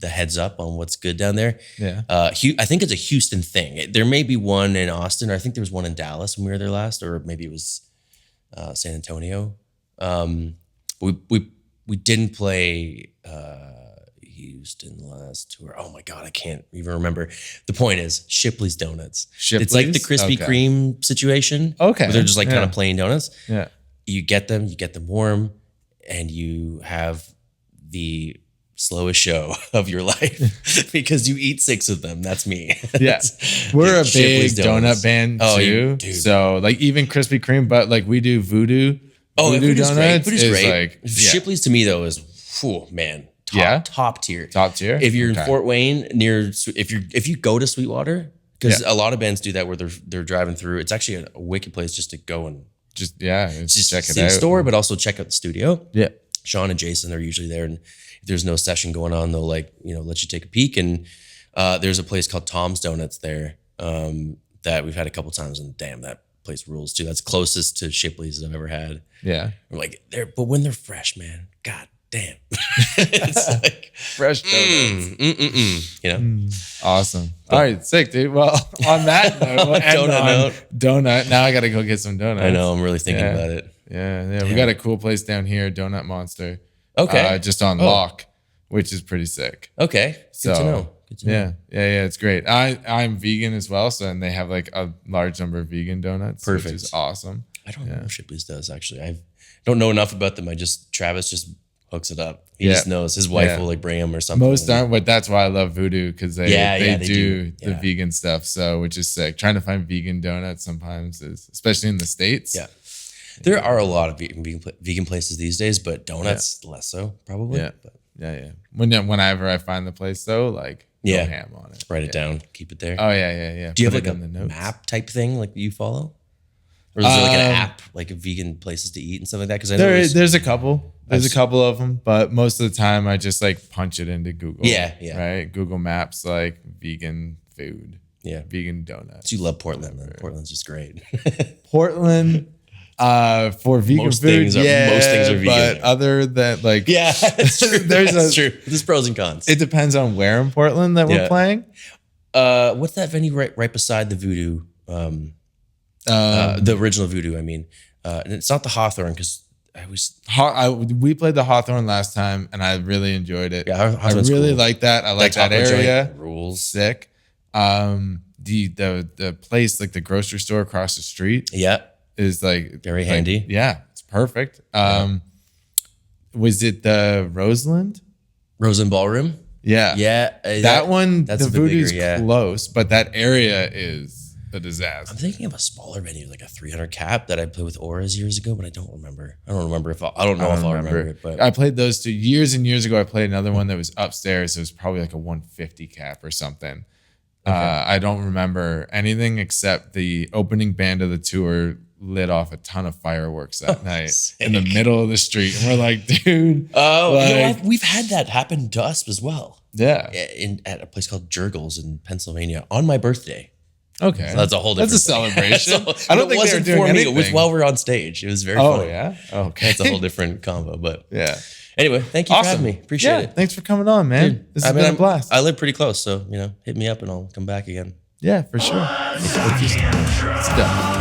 heads up on what's good down there. Yeah. I think it's a Houston thing. There may be one in Austin, or I think there was one in Dallas when we were there last, or maybe it was San Antonio. We didn't play Houston last tour. Oh my God, I can't even remember. The point is Shipley's Donuts. It's like the Krispy Kreme situation. Okay. Where they're just like kind of plain donuts. Yeah. You get them warm, and you have the slowest show of your life because you eat 6 of them. That's me. Yeah. We're a big donut band too. Dude. So like even Krispy Kreme, but like we do Voodoo. Oh, Voodoo's donuts great. Voodoo's great. Like, Shipley's to me though is, man, top tier. Top tier. If you're in Fort Wayne if you go to Sweetwater, because a lot of bands do that where they're driving through. It's actually a wicked place just to go and just check it see out. the store, but also check out the studio. Yeah. Sean and Jason are usually there, and if there's no session going on, they'll let you take a peek. And there's a place called Tom's Donuts there that we've had a couple times, and damn, that place rules too. That's closest to Shipley's I've ever had. Yeah. I'm like, but when they're fresh, man, god damn. It's like fresh donuts. You know? Awesome. All right, sick, dude. Well, on that note, we'll end on donut. Now I got to go get some donuts. I know, I'm really thinking about it. Yeah. We got a cool place down here, Donut Monster. Okay. Just on Lock, which is pretty sick. Okay. Good to know. Yeah, it's great. I'm vegan as well, and they have like a large number of vegan donuts. Perfect. Which is awesome. I don't know what Shipley's does, actually. I don't know enough about them. Travis just hooks it up. He just knows. His wife will like bring him or something. Most aren't, but that's why I love Voodoo, because they do the vegan stuff. So, which is sick. Trying to find vegan donuts sometimes especially in the States. Yeah. There are a lot of vegan places these days, but donuts less so, probably. Yeah. Yeah. Whenever I find the place though, like go ham on it. Write it down. Keep it there. Oh yeah. Do you have like a map type thing like you follow? Or is there like an app, like vegan places to eat and stuff like that? Because there's a couple. There's a couple of them, but most of the time I just like punch it into Google. Yeah. Right? Google Maps, like vegan food. Yeah. Vegan donuts. So you love Portland, man. Portland's just great. Portland, for vegan most food, most things are vegan. But other than like, that's true. That's true. There's pros and cons. It depends on where in Portland that we're playing. What's that venue right beside the Voodoo? The original Voodoo. I mean, and it's not the Hawthorne because we played the Hawthorne last time and I really enjoyed it. Yeah, I really like that. I like that area. Rules. Sick. The place, like the grocery store across the street. Yeah. Is like very handy. Yeah, it's perfect. Was it the Roseland Ballroom? Yeah. That one, that's the Voodoo's close, but that area is a disaster. I'm thinking of a smaller venue, like a 300 cap that I played with Auras years ago, but I don't remember. I don't know if I'll remember it. But I played those 2 years and years ago. I played another one that was upstairs. It was probably like a 150 cap or something. Okay. I don't remember anything except the opening band of the tour lit off a ton of fireworks that night in the middle of the street. And we're like, dude. Oh, we've had that happen to us as well. Yeah. At a place called Jurgles in Pennsylvania on my birthday. Okay. So that's a whole different That's a celebration. I don't think they were doing anything. It was while we were on stage. It was very funny. Oh, yeah? Okay. That's a whole different combo. But yeah. Anyway, thank you for having me. Appreciate it. Thanks for coming on, man. Dude, This has been a blast. I live pretty close, so hit me up and I'll come back again. Yeah, for sure. Let's go.